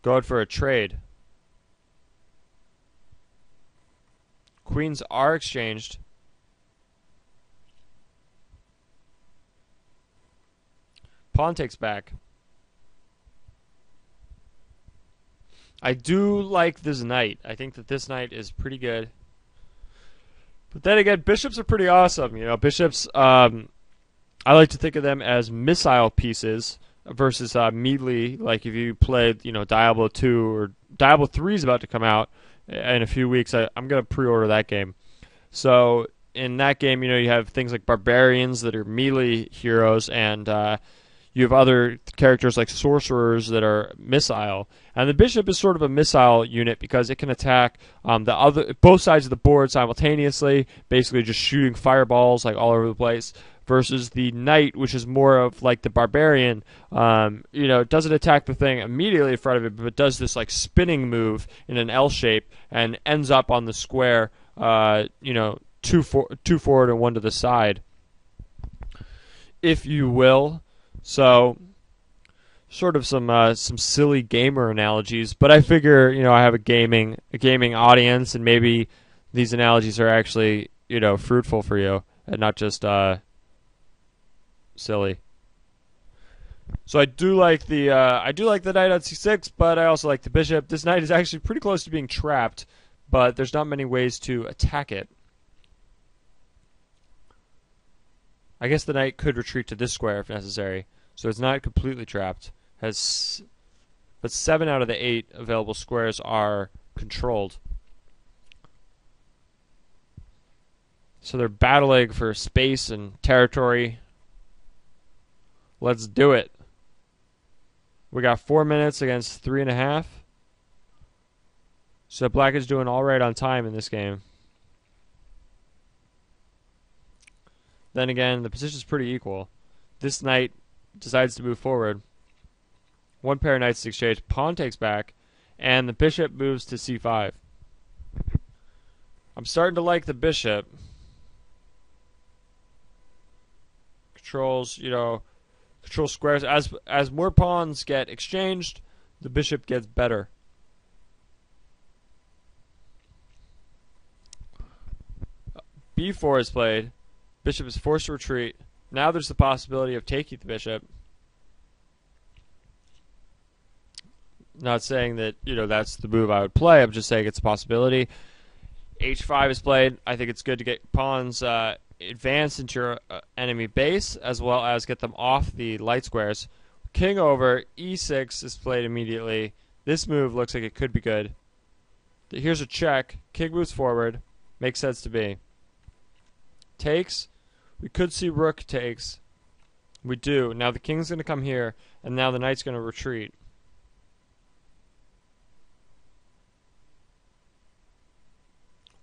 going for a trade. Queens are exchanged. Pawn takes back. I do like this knight. I think that this knight is pretty good. But then again, bishops are pretty awesome. You know, bishops, I like to think of them as missile pieces versus melee. Like if you played, you know, Diablo 2 or Diablo 3 is about to come out in a few weeks. I'm going to pre-order that game. So in that game, you know, you have things like barbarians that are melee heroes, and you have other characters like sorcerers that are missile. And the bishop is sort of a missile unit because it can attack both sides of the board simultaneously, basically just shooting fireballs like all over the place. Versus the knight, which is more of like the barbarian, you know, it doesn't attack the thing immediately in front of it, but it does this like spinning move in an L shape and ends up on the square, you know, two forward and one to the side, if you will. So, sort of some silly gamer analogies, but I figure, you know, I have a gaming audience, and maybe these analogies are actually, you know, fruitful for you and not just silly. So I do like the knight on c6, but I also like the bishop. This knight is actually pretty close to being trapped, but there's not many ways to attack it. I guess the knight could retreat to this square if necessary, so it's not completely trapped. But 7 out of the 8 available squares are controlled. So they're battling for space and territory. Let's do it. We got 4 minutes against 3.5. So black is doing all right on time in this game. Then again, the position's pretty equal. This knight decides to move forward. One pair of knights exchange. Pawn takes back, and the bishop moves to c5. I'm starting to like the bishop. Controls, you know, control squares. As more pawns get exchanged, the bishop gets better. b4 is played. Bishop is forced to retreat. Now there's the possibility of taking the bishop. Not saying that, you know, that's the move I would play. I'm just saying it's a possibility. h5 is played. I think it's good to get pawns advance into your enemy base, as well as get them off the light squares. King over, e6 is played immediately. This move looks like it could be good. Here's a check. King moves forward. Makes sense to me. Takes. We could see rook takes. We do. Now the king's going to come here, and now the knight's going to retreat.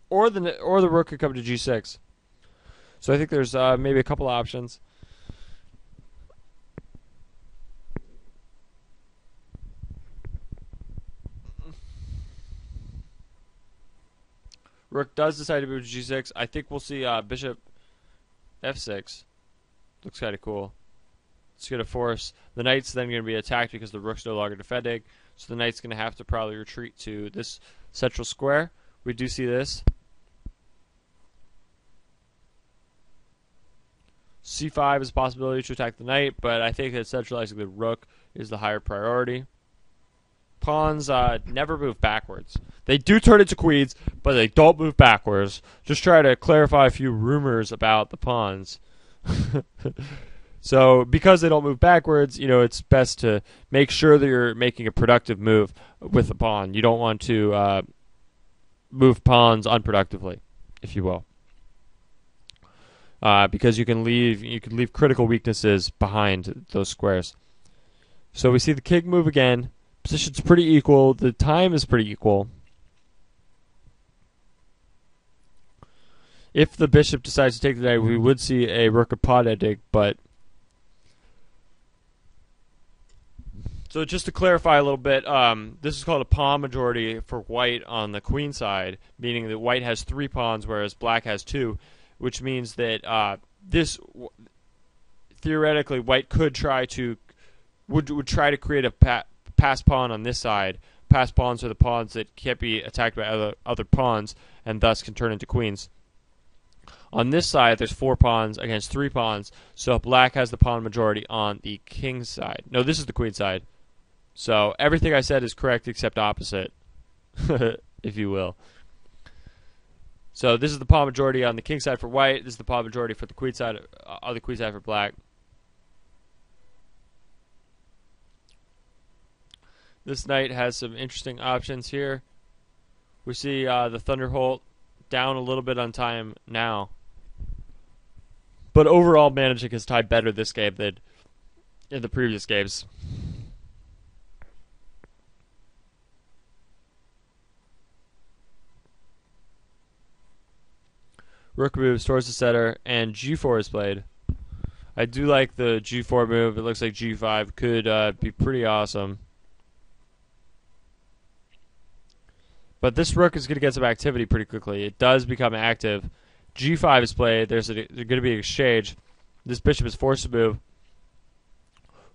Or the rook could come to g6. So I think there's maybe a couple options. Rook does decide to move to g6. I think we'll see bishop f6. Looks kind of cool. It's going to force. The knight's then going to be attacked because the rook's no longer defending. So the knight's going to have to probably retreat to this central square. We do see this. c5 is a possibility to attack the knight, but I think that centralizing the rook is the higher priority. Pawns never move backwards. They do turn into queens, but they don't move backwards. Just try to clarify a few rumors about the pawns. So because they don't move backwards, you know, it's best to make sure that you're making a productive move with the pawn. You don't want to move pawns unproductively, if you will. Because you can leave critical weaknesses behind those squares. So we see the king move again. Position's pretty equal. The time is pretty equal. If the bishop decides to take the knight, we would see a rook of pawn ending, but so just to clarify a little bit, this is called a pawn majority for white on the queen side, meaning that white has 3 pawns, whereas black has 2. Which means that theoretically, white could try to would try to create a pass pawn on this side. Pass pawns are the pawns that can't be attacked by other pawns, and thus can turn into queens. On this side, there's 4 pawns against 3 pawns, so black has the pawn majority on the king's side. No, this is the queen side. So everything I said is correct except opposite, if you will. So this is the pawn majority on the king side for white. This is the pawn majority for the queen side, on the queen side for black. This knight has some interesting options here. We see the Thunder Holt down a little bit on time now. But overall, managing his tie better this game than in the previous games. Rook moves towards the center, and g4 is played. I do like the g4 move. It looks like g5 could be pretty awesome. But this rook is going to get some activity pretty quickly. It does become active. g5 is played. There's going to be an exchange. This bishop is forced to move.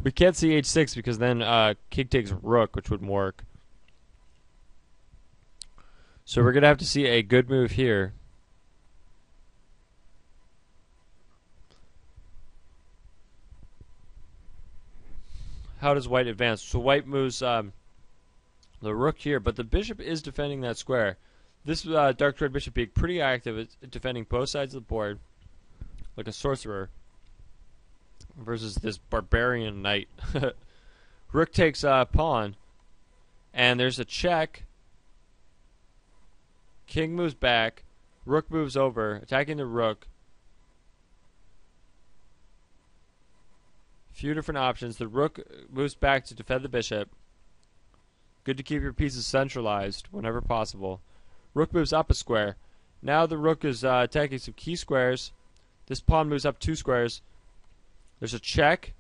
We can't see h6 because then king takes rook, which wouldn't work. So we're going to have to see a good move here. How does white advance? So white moves the rook here, but the bishop is defending that square. This dark red bishop being pretty active at defending both sides of the board, like a sorcerer, versus this barbarian knight. Rook takes pawn, and there's a check. King moves back, rook moves over, attacking the rook. Few different options. The rook moves back to defend the bishop. Good to keep your pieces centralized whenever possible. Rook moves up a square. Now the rook is attacking some key squares. This pawn moves up 2 squares. There's a check.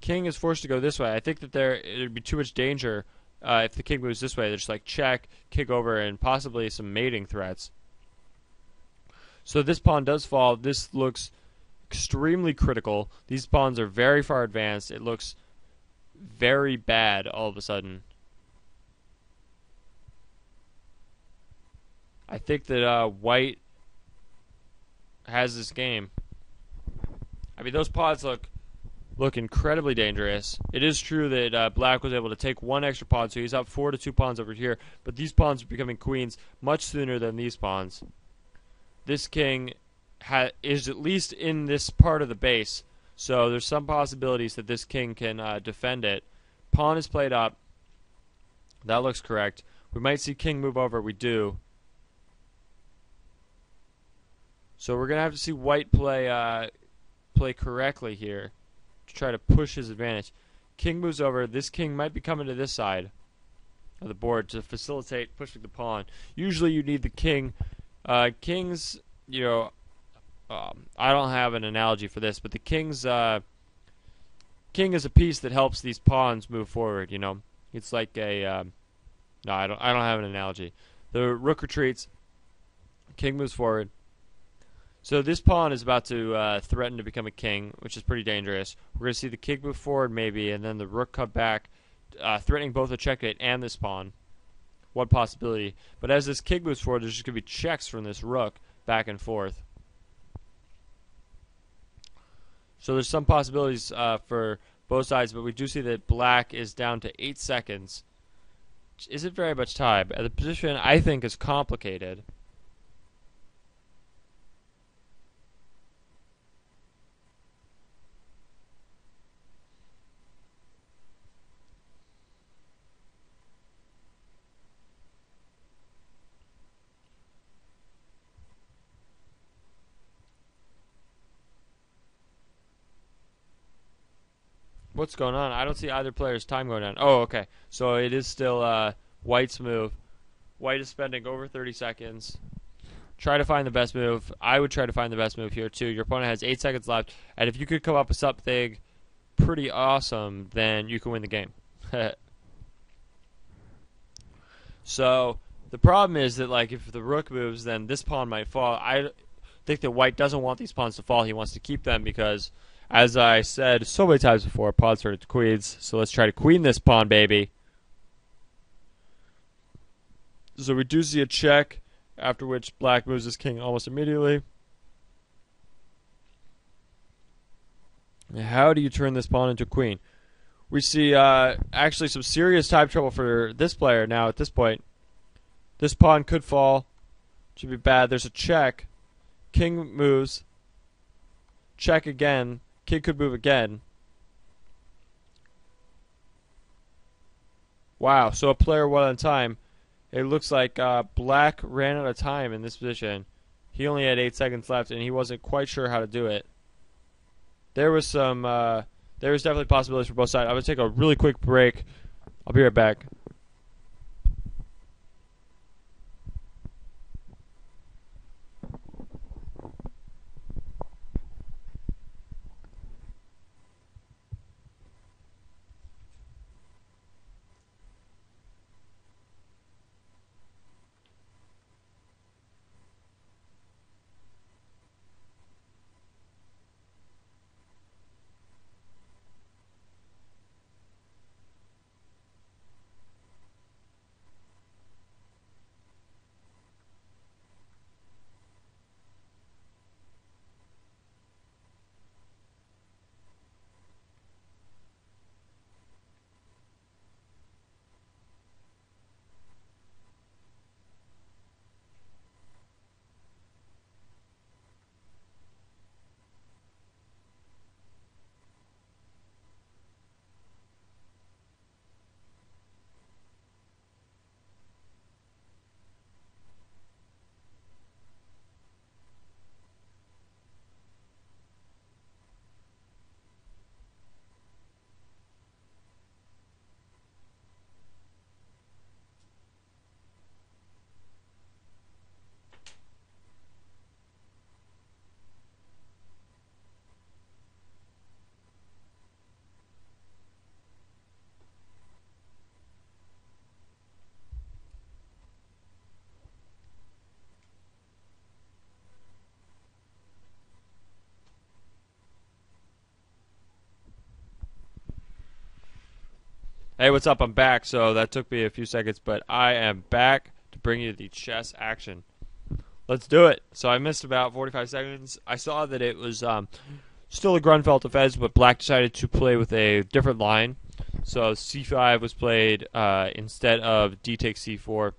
King is forced to go this way. I think that it would be too much danger if the king moves this way. There's like check, kick over, and possibly some mating threats. So this pawn does fall. This looks extremely critical. These pawns are very far advanced. It looks very bad all of a sudden. I think that white has this game. I mean, those pawns look incredibly dangerous. It is true that black was able to take 1 extra pawn, so he's up 4 to 2 pawns over here. But these pawns are becoming queens much sooner than these pawns. This king is at least in this part of the base, so there's some possibilities that this king can defend it. Pawn is played up. That looks correct. We might see king move over. We do. So we're going to have to see white play correctly here to try to push his advantage. King moves over. This king might be coming to this side of the board to facilitate pushing the pawn. Usually you need the king. Kings, you know, I don't have an analogy for this, but the king's king is a piece that helps these pawns move forward. You know, it's like a no, I don't have an analogy. The rook retreats, king moves forward. So this pawn is about to threaten to become a king, which is pretty dangerous. We're going to see the king move forward maybe, and then the rook come back, threatening both the checkmate and this pawn. One possibility. But as this king moves forward, there's just going to be checks from this rook back and forth. So there's some possibilities for both sides, but we do see that black is down to 8 seconds. Which isn't very much time. And the position, I think, is complicated. What's going on? I don't see either player's time going down. Oh, okay. So it is still white's move. White is spending over 30 seconds. Try to find the best move. I would try to find the best move here, too. Your opponent has 8 seconds left. And if you could come up with something pretty awesome, then you can win the game. So the problem is that, like, if the rook moves, then this pawn might fall. I think that white doesn't want these pawns to fall. He wants to keep them because, as I said so many times before, pawns turn into queens. So let's try to queen this pawn, baby. So we do see a check, after which black moves his king almost immediately. How do you turn this pawn into queen? We see actually some serious time trouble for this player now at this point. This pawn could fall. Should be bad. There's a check. King moves. Check again. King could move again. Wow, so a player won on time. It looks like Black ran out of time in this position. He only had 8 seconds left, and he wasn't quite sure how to do it. There was definitely possibilities for both sides. I'm going to take a really quick break. I'll be right back. Hey, what's up? I'm back. So that took me a few seconds, but I am back to bring you the chess action. Let's do it. So I missed about 45 seconds. I saw that it was still a Grunfeld defense, but Black decided to play with a different line. So c5 was played instead of d takes c4.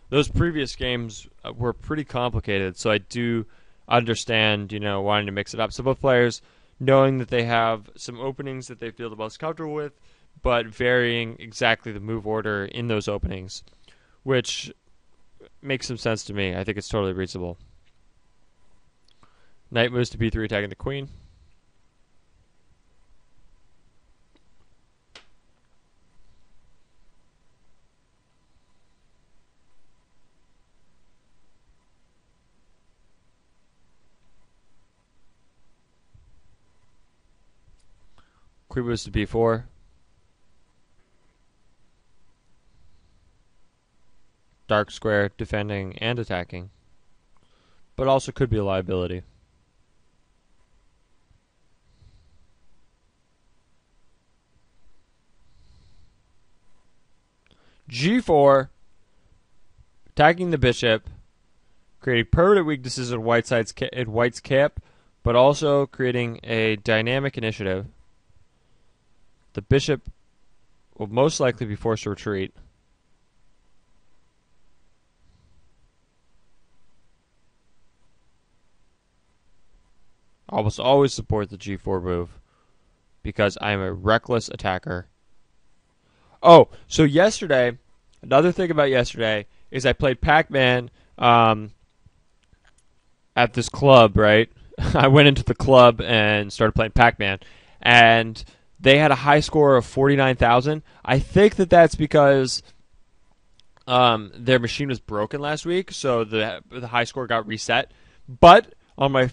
Those previous games were pretty complicated, so I do understand, wanting to mix it up. So both players knowing that they have some openings that they feel the most comfortable with, but varying exactly the move order in those openings, which makes some sense to me. I think it's totally reasonable. Knight moves to b3, attacking the queen. Queen moves to b4. Dark square defending and attacking, but also could be a liability. g4, attacking the bishop, creating permanent weaknesses in White's camp, but also creating a dynamic initiative. The bishop will most likely be forced to retreat. I almost always support the g4 move because I'm a reckless attacker. Oh, so yesterday, another thing about yesterday is I played Pac-Man at this club, right? I went into the club and started playing Pac-Man, and they had a high score of 49,000. I think that that's because their machine was broken last week, so the high score got reset. But on my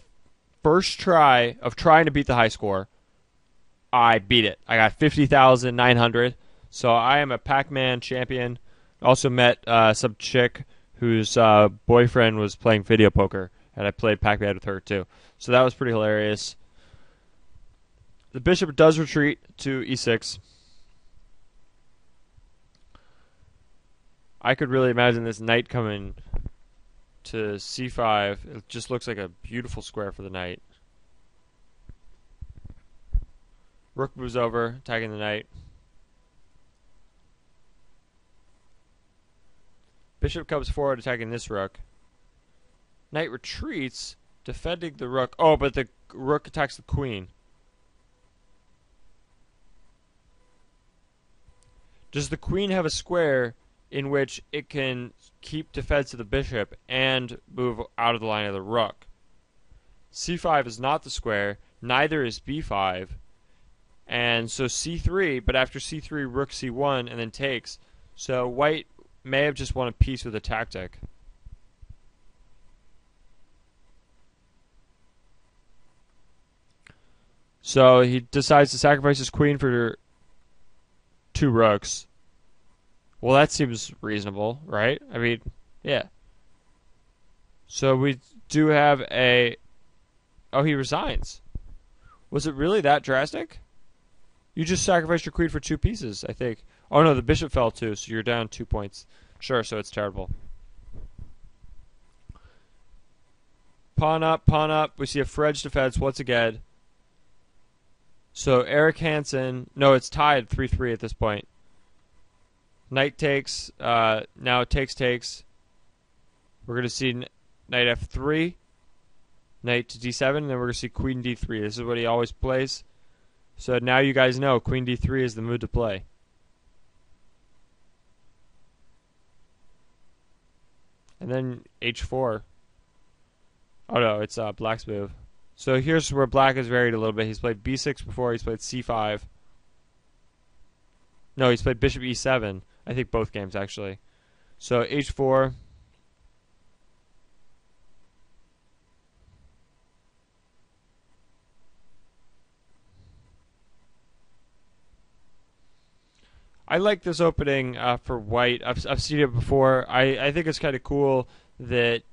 first try of trying to beat the high score, I beat it. I got 50,900. So I am a Pac-Man champion. Also met some chick whose boyfriend was playing video poker, and I played Pac-Man with her too. So that was pretty hilarious. The bishop does retreat to e6. I could really imagine this knight coming to c5. It just looks like a beautiful square for the knight. Rook moves over, attacking the knight. Bishop comes forward, attacking this rook. Knight retreats, defending the rook. Oh, but the rook attacks the queen. Does the queen have a square in which it can keep defense of the bishop and move out of the line of the rook? C5 is not the square, neither is B5. And so C3, but after C3, rook C1, and then takes. So white may have just won a piece with a tactic. So he decides to sacrifice his queen for 2 rooks. Well, that seems reasonable, right? I mean, yeah. So we do have a... Oh, he resigns. Was it really that drastic? You just sacrificed your queen for 2 pieces, I think. Oh, no, the bishop fell too, so you're down 2 points. Sure, so it's terrible. Pawn up, pawn up. We see a French defense once again. So Eric Hansen... No, it's tied 3-3 at this point. Knight takes. Now takes. We're going to see knight f3. Knight to d7, and then we're going to see queen d3. This is what he always plays. So now you guys know queen d3 is the move to play. And then h4. Oh no, it's black's move. So here's where black is varied a little bit. He's played b6 before. He's played c5. No, he's played bishop e7. I think both games, actually. So h4. I like this opening for white. I've seen it before. I think it's kind of cool that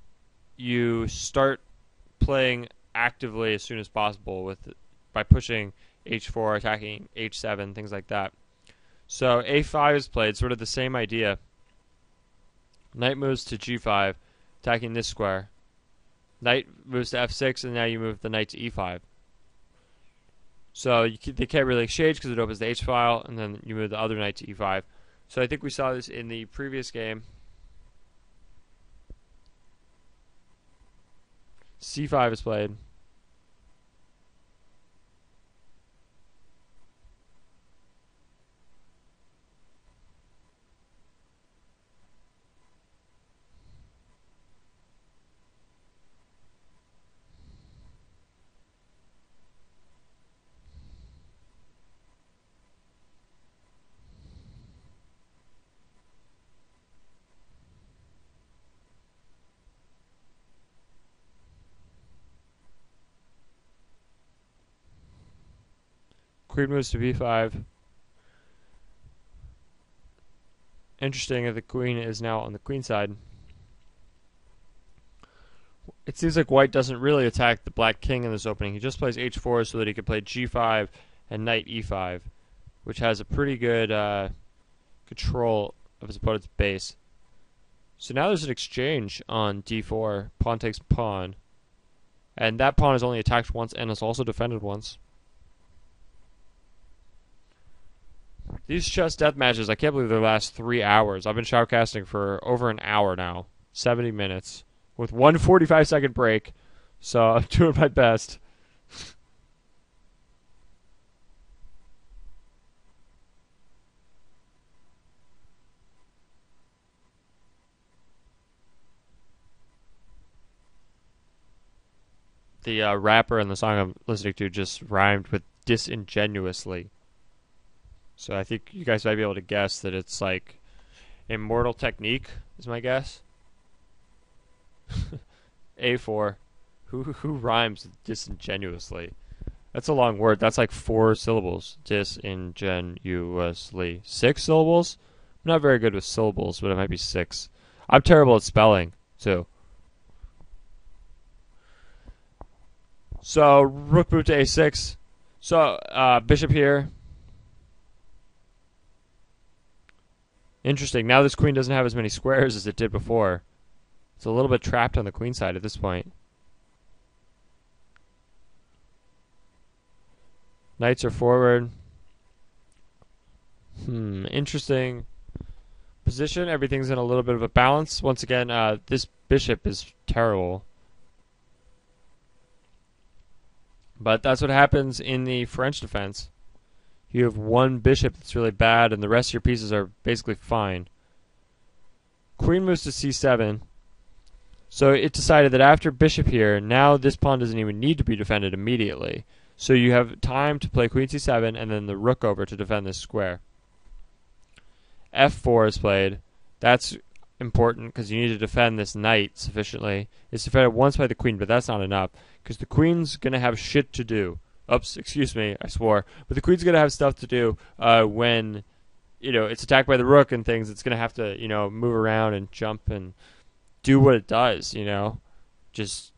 you start playing actively as soon as possible by pushing h4, attacking h7, things like that. So a5 is played, sort of the same idea. Knight moves to g5, attacking this square. Knight moves to f6, and now you move the knight to e5. So they can't really exchange because it opens the h-file, and then you move the other knight to e5. So I think we saw this in the previous game. c5 is played. Queen moves to b5. Interesting that the queen is now on the queen side. It seems like white doesn't really attack the black king in this opening. He just plays h4 so that he can play g5 and knight e5, which has a pretty good control of his opponent's base. So now there's an exchange on d4. Pawn takes pawn. And that pawn is only attacked once and is also defended once. These chess death matches, I can't believe they last 3 hours. I've been shoutcasting for over an hour now. 70 minutes. With one 45-second break. So I'm doing my best. The rapper in the song I'm listening to just rhymed with disingenuously. So I think you guys might be able to guess that it's like Immortal Technique is my guess. A4. Who rhymes with disingenuously? That's a long word. That's like 4 syllables. Disingenuously. 6 syllables? I'm not very good with syllables, but it might be 6. I'm terrible at spelling, too. So, rook move to a6. So, bishop here. Interesting. Now this queen doesn't have as many squares as it did before. It's a little bit trapped on the queen side at this point. Knights are forward. Interesting position. Everything's in a little bit of a balance. Once again, this bishop is terrible. But that's what happens in the French defense. You have one bishop that's really bad, and the rest of your pieces are basically fine. Queen moves to c7. So it decided that after bishop here, now this pawn doesn't even need to be defended immediately. So you have time to play queen c7 and then the rook over to defend this square. f4 is played. That's important because you need to defend this knight sufficiently. It's defended once by the queen, but that's not enough because the queen's going to have shit to do. Oops, excuse me, I swore. But the queen's going to have stuff to do when it's attacked by the rook and things. It's going to have to move around and jump and do what it does. Just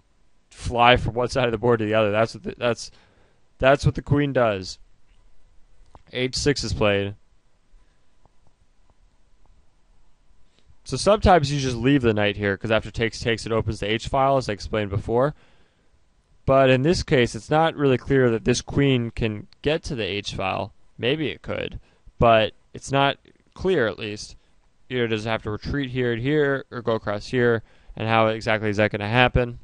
fly from one side of the board to the other. That's what the queen does. h6 is played. So sometimes you just leave the knight here because after takes, it opens the h-file, as I explained before. But in this case, it's not really clear that this queen can get to the h-file. Maybe it could, but it's not clear at least. Does it have to retreat here and here, or go across here, and how exactly is that going to happen?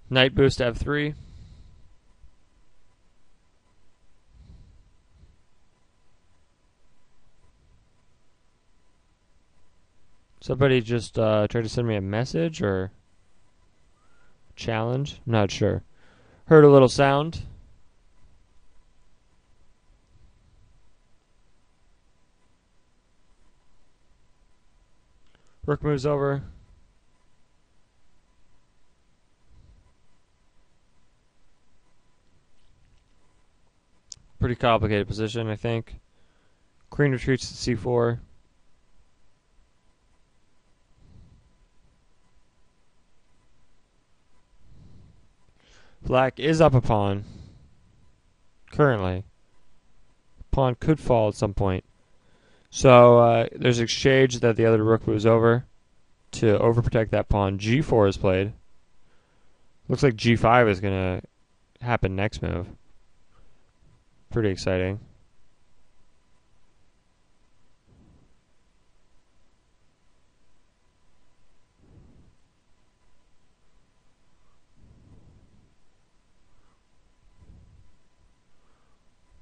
Knight boost to f3. Somebody just tried to send me a message or challenge. I'm not sure. Heard a little sound. Rook moves over. Pretty complicated position, I think. Queen retreats to c4. Black is up a pawn. Currently. Pawn could fall at some point. So there's exchange that the other rook moves over to overprotect that pawn. g4 is played. Looks like g5 is going to happen next move. Pretty exciting.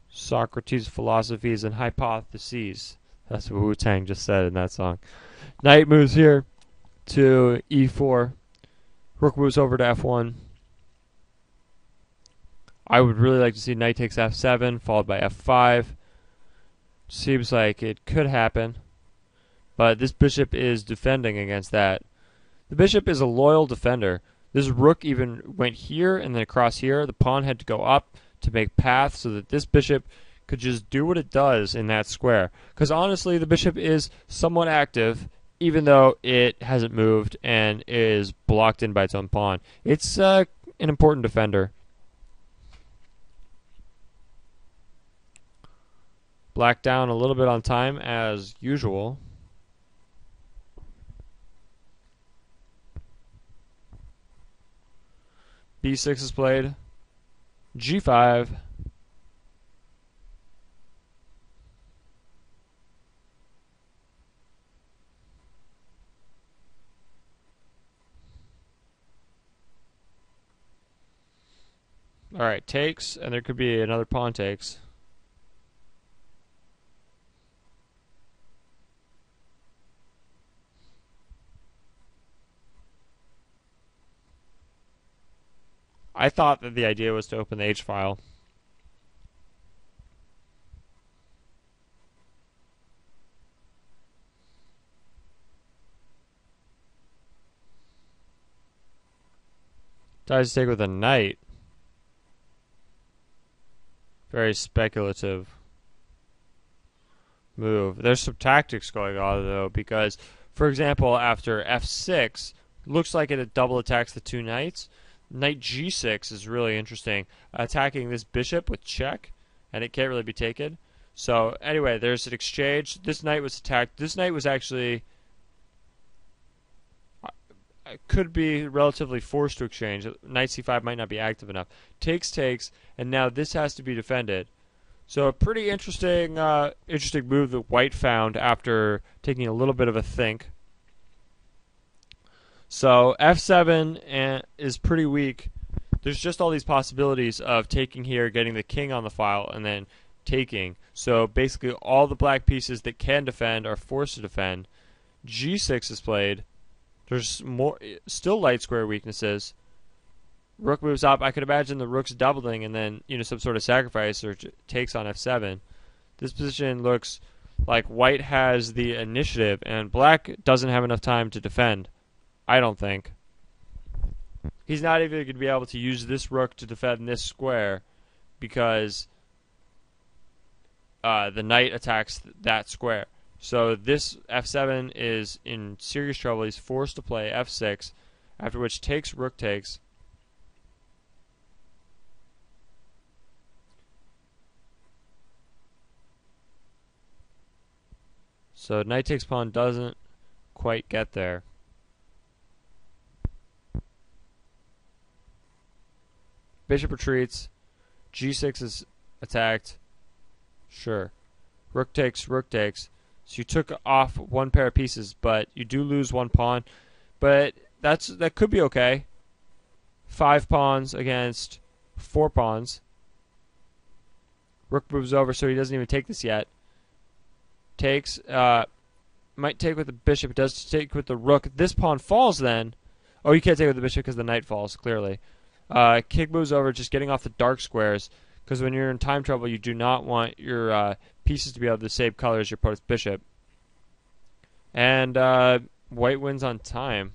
Socrates' philosophies and hypotheses. That's what Wu-Tang just said in that song. Knight moves here to e4. Rook moves over to f1. I would really like to see knight takes f7, followed by f5. Seems like it could happen. But this bishop is defending against that. The bishop is a loyal defender. This rook even went here and then across here. The pawn had to go up to make path so that this bishop could just do what it does in that square. Because honestly, the bishop is somewhat active, even though it hasn't moved and is blocked in by its own pawn. It's an important defender. Black down a little bit on time as usual. b6 is played. g5. Alright, takes, and there could be another pawn takes. I thought that the idea was to open the h-file. Tries to take with a knight. Very speculative move. There's some tactics going on, though, because, for example, after f6, looks like it double attacks the two knights. Knight g6 is really interesting, attacking this bishop with check, and it can't really be taken. So, anyway, there's an exchange. This knight was attacked. This knight was actually could be relatively forced to exchange. Knight c5 might not be active enough. Takes, and now this has to be defended. So a pretty interesting move that White found after taking a little bit of a think. So f7 is pretty weak. There's just all these possibilities of taking here, getting the king on the file, and then taking. So basically all the black pieces that can defend are forced to defend. g6 is played. There's still light square weaknesses. Rook moves up. I could imagine the rook's doubling and then, some sort of sacrifice or takes on f7. This position looks like White has the initiative and Black doesn't have enough time to defend. I don't think. He's not even going to be able to use this rook to defend this square because the knight attacks that square. So this f7 is in serious trouble. He's forced to play f6, after which takes, rook takes. So knight takes pawn doesn't quite get there. Bishop retreats. g6 is attacked. Sure. Rook takes, rook takes. So you took off one pair of pieces, but you do lose one pawn. But that could be okay. 5 pawns against 4 pawns. Rook moves over, so he doesn't even take this yet. Takes, might take with the bishop. It does take with the rook. This pawn falls then. Oh, you can't take with the bishop because the knight falls, clearly. King moves over, just getting off the dark squares. Because when you're in time trouble, you do not want your pieces to be of the same color as your opponent's bishop. And White wins on time.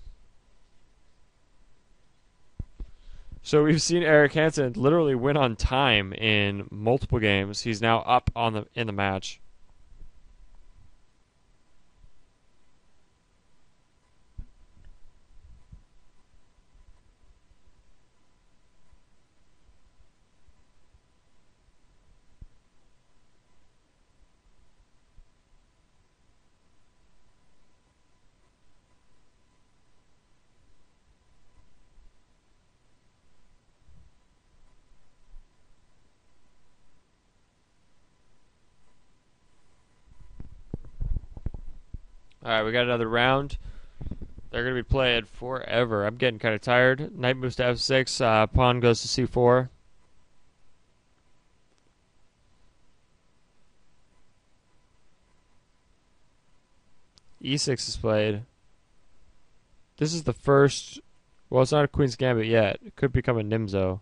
So we've seen Eric Hansen literally win on time in multiple games. He's now up in the match. Alright, we got another round. They're going to be playing forever. I'm getting kind of tired. Knight moves to f6. Pawn goes to c4. e6 is played. This is the first... Well, it's not a Queen's Gambit yet. It could become a Nimzo.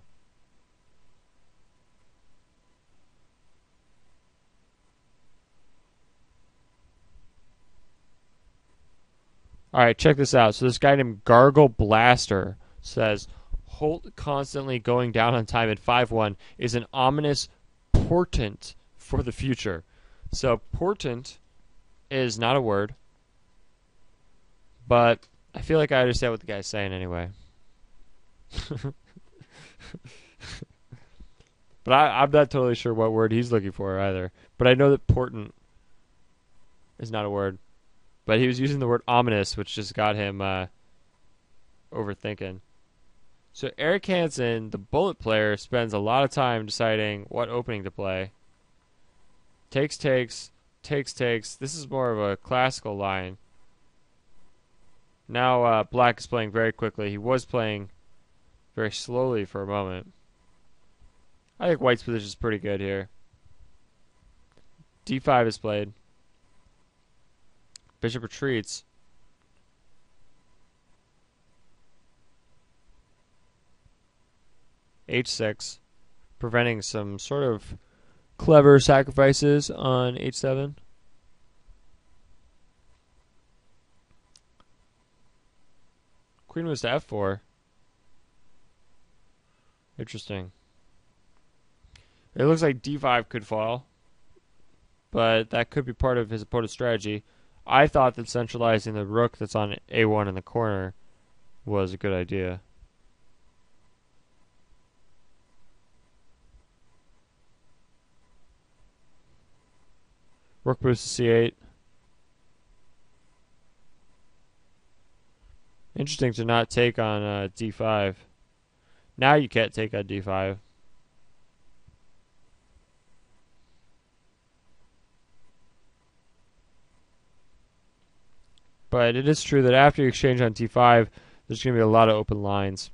Alright, check this out. So this guy named Gargle Blaster says, Holt constantly going down on time at 5-1 is an ominous portent for the future. So portent is not a word, but I feel like I understand what the guy's saying anyway. But I'm not totally sure what word he's looking for either. But I know that portent is not a word. But he was using the word ominous, which just got him overthinking. So Eric Hansen, the bullet player, spends a lot of time deciding what opening to play. Takes. This is more of a classical line. Now Black is playing very quickly. He was playing very slowly for a moment. I think White's position is pretty good here. d5 is played. Bishop retreats. h6, preventing some sort of clever sacrifices on h7. Queen moves to f4. Interesting. It looks like d5 could fall, but that could be part of his opponent's strategy. I thought that centralizing the rook that's on a1 in the corner was a good idea. Rook moves to c8. Interesting to not take on d5. Now you can't take on d5. But it is true that after you exchange on d5, there's going to be a lot of open lines.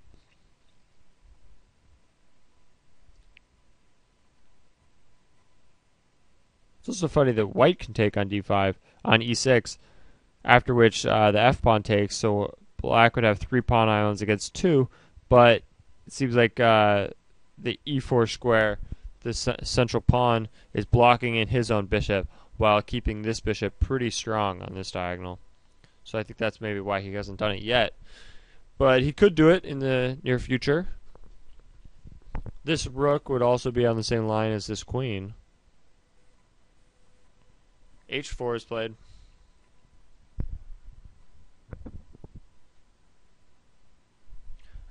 It's also funny that white can take on d5 on e6, after which the f-pawn takes, so black would have 3 pawn islands against 2, but it seems like the e4 square, the central pawn, is blocking in his own bishop while keeping this bishop pretty strong on this diagonal. So I think that's maybe why he hasn't done it yet. But he could do it in the near future. This rook would also be on the same line as this queen. h4 is played.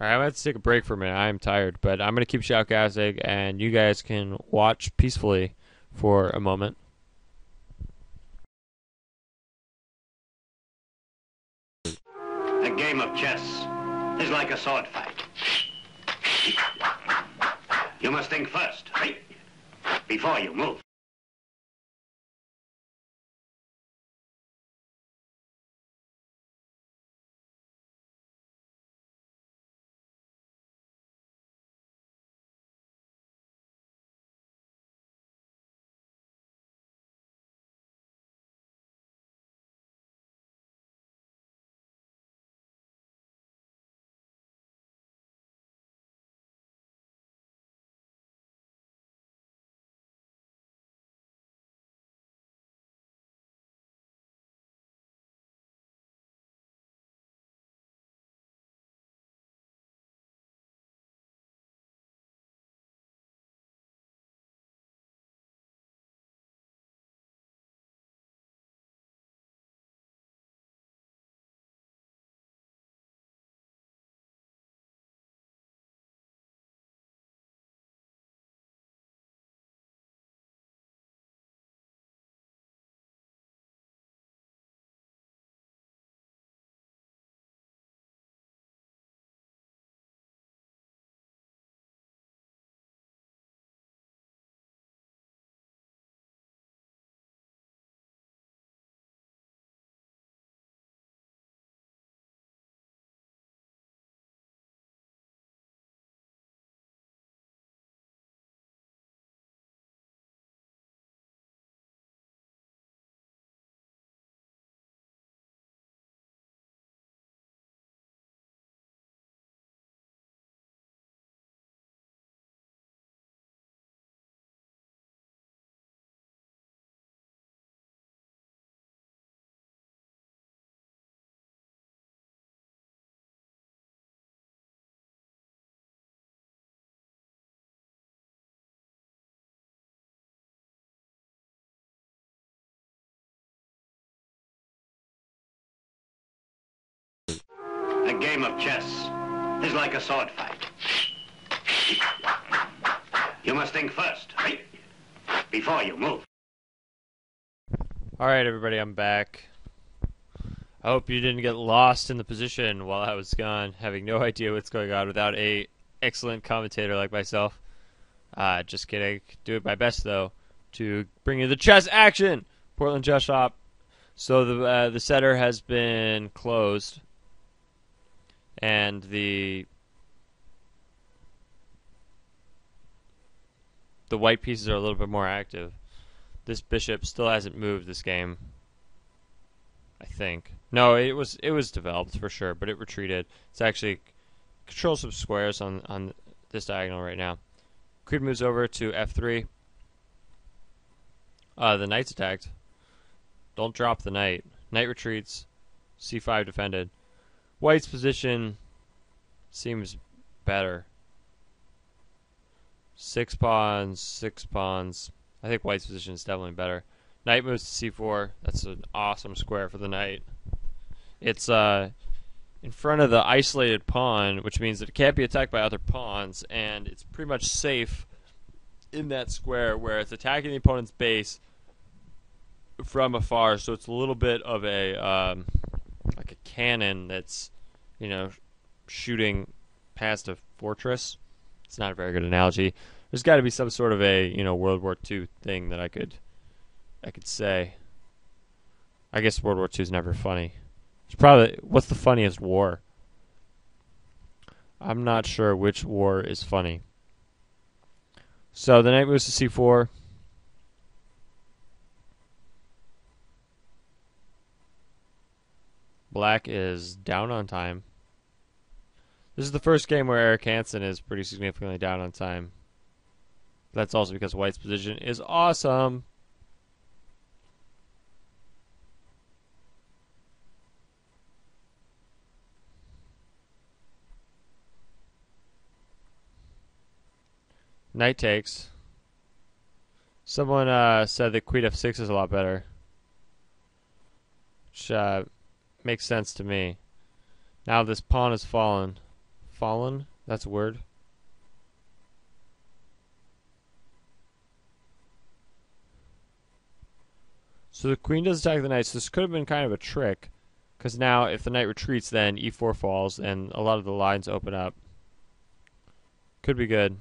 Alright, I'm going to have to take a break for a minute. I am tired, but I'm going to keep shoutcasting, and you guys can watch peacefully for a moment. A game of chess is like a sword fight. You must think first, right? Before you move. A game of chess is like a sword fight. You must think first, right? Before you move. Alright, everybody, I'm back. I hope you didn't get lost in the position while I was gone, having no idea what's going on without a excellent commentator like myself. Just kidding. Do it my best, though, to bring you the chess action! Portland Chess Shop. So the setter has been closed, and the white pieces are a little bit more active. This bishop still hasn't moved this game, I think. No, it was developed for sure, but it retreated. It's actually controls some squares on this diagonal right now. Queen moves over to f3. The knight's attacked. Don't drop the knight. Knight retreats. c5 defended. White's position seems better. 6 pawns, 6 pawns. I think white's position is definitely better. Knight moves to c4. That's an awesome square for the knight. It's in front of the isolated pawn, which means that it can't be attacked by other pawns, and it's pretty much safe in that square where it's attacking the opponent's base from afar. So it's a little bit of a like a cannon that's, you know, shooting past a fortress. It's not a very good analogy. There's got to be some sort of a, you know, World War II thing that I could say. I guess World War II is never funny. It's probably, what's the funniest war? I'm not sure which war is funny. So the knight moves to c4. Black is down on time. This is the first game where Eric Hansen is pretty significantly down on time. That's also because white's position is awesome. Knight takes. Someone said that queen f6 is a lot better, which makes sense to me. Now this pawn has fallen. Fallen? That's a word. So the queen does attack the knight. So this could have been kind of a trick, because now if the knight retreats, then e4 falls, and a lot of the lines open up. Could be good.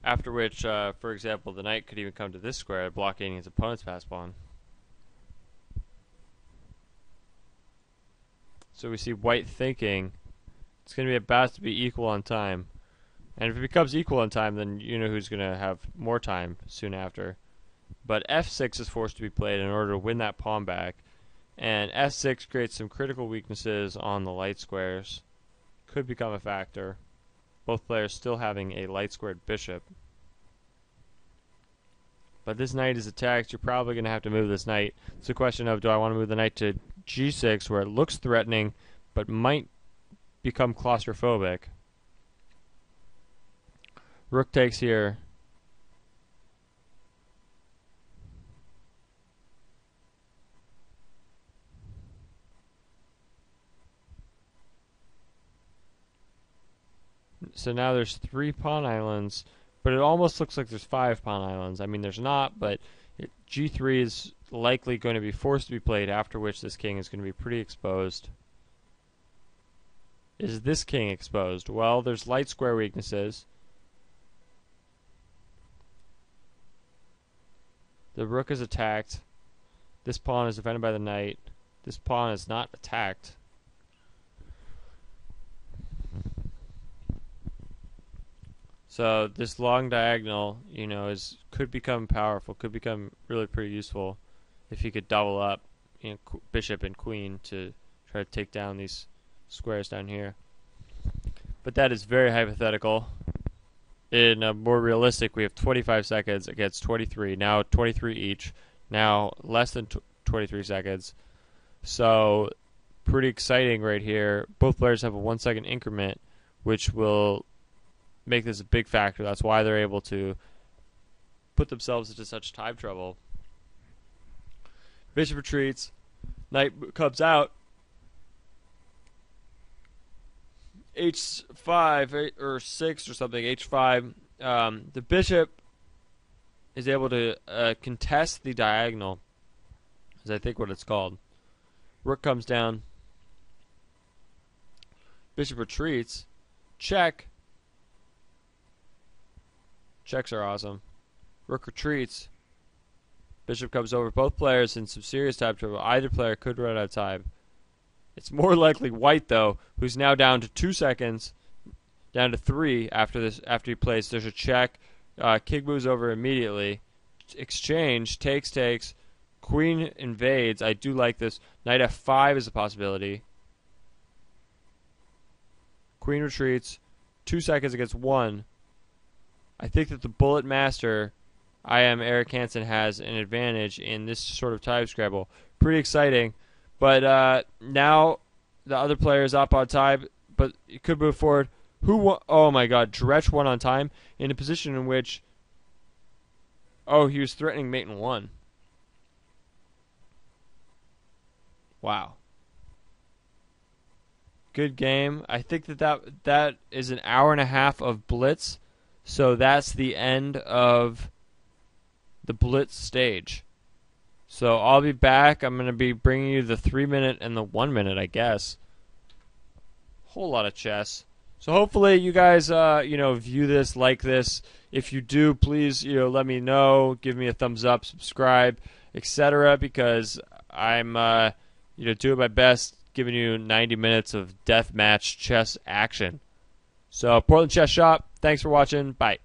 After which, for example, the knight could even come to this square, blocking his opponent's pass pawn. So we see white thinking it's going to be about to be equal on time. And if it becomes equal on time, then you know who's going to have more time soon after. But f6 is forced to be played in order to win that pawn back. And f6 creates some critical weaknesses on the light squares. Could become a factor. Both players still having a light squared bishop. But this knight is attacked. You're probably going to have to move this knight. It's a question of, do I want to move the knight to g6, where it looks threatening, but might become claustrophobic. Rook takes here. So now there's 3 pawn islands, but it almost looks like there's 5 pawn islands. I mean, there's not, but g3 is likely going to be forced to be played, after which this king is going to be pretty exposed. Is this king exposed? Well, there's light square weaknesses. The rook is attacked. This pawn is defended by the knight. This pawn is not attacked. So this long diagonal, you know, could become powerful, could become really pretty useful if he could double up, you know, bishop and queen to try to take down these squares down here. But that is very hypothetical. In a more realistic, we have 25 seconds against 23. Now 23 each. Now less than 23 seconds. So pretty exciting right here. Both players have a 1 second increment, which will make this a big factor. That's why they're able to put themselves into such time trouble. Bishop retreats. Knight comes out. H5 or 6 or something. H5. The bishop is able to contest the diagonal, is I think what it's called. Rook comes down. Bishop retreats. Check. Checks are awesome. Rook retreats. Bishop comes over. Both players in some serious time trouble. Either player could run out of time. It's more likely white, though, who's now down to 2 seconds, down to 3 after this. After he plays, there's a check. King moves over immediately. Exchange. Takes. Queen invades. I do like this. Knight f5 is a possibility. Queen retreats. 2 seconds against 1. I think that the bullet master, Eric Hansen, has an advantage in this sort of time scramble. Pretty exciting. But now the other player is up on time, but it could move forward. Who won? Oh my God, Dretch won on time in a position in which, oh, he was threatening mate in 1. Wow. Good game. I think that is an hour and a half of Blitz, so that's the end of the Blitz stage. So I'll be back. I'm going to be bringing you the 3-minute and the 1-minute, I guess. Whole lot of chess. So hopefully you guys, view this, like this. If you do, please, let me know. Give me a thumbs up, subscribe, etc. Because I'm, doing my best, giving you 90 minutes of deathmatch chess action. So Portland Chess Shop. Thanks for watching. Bye.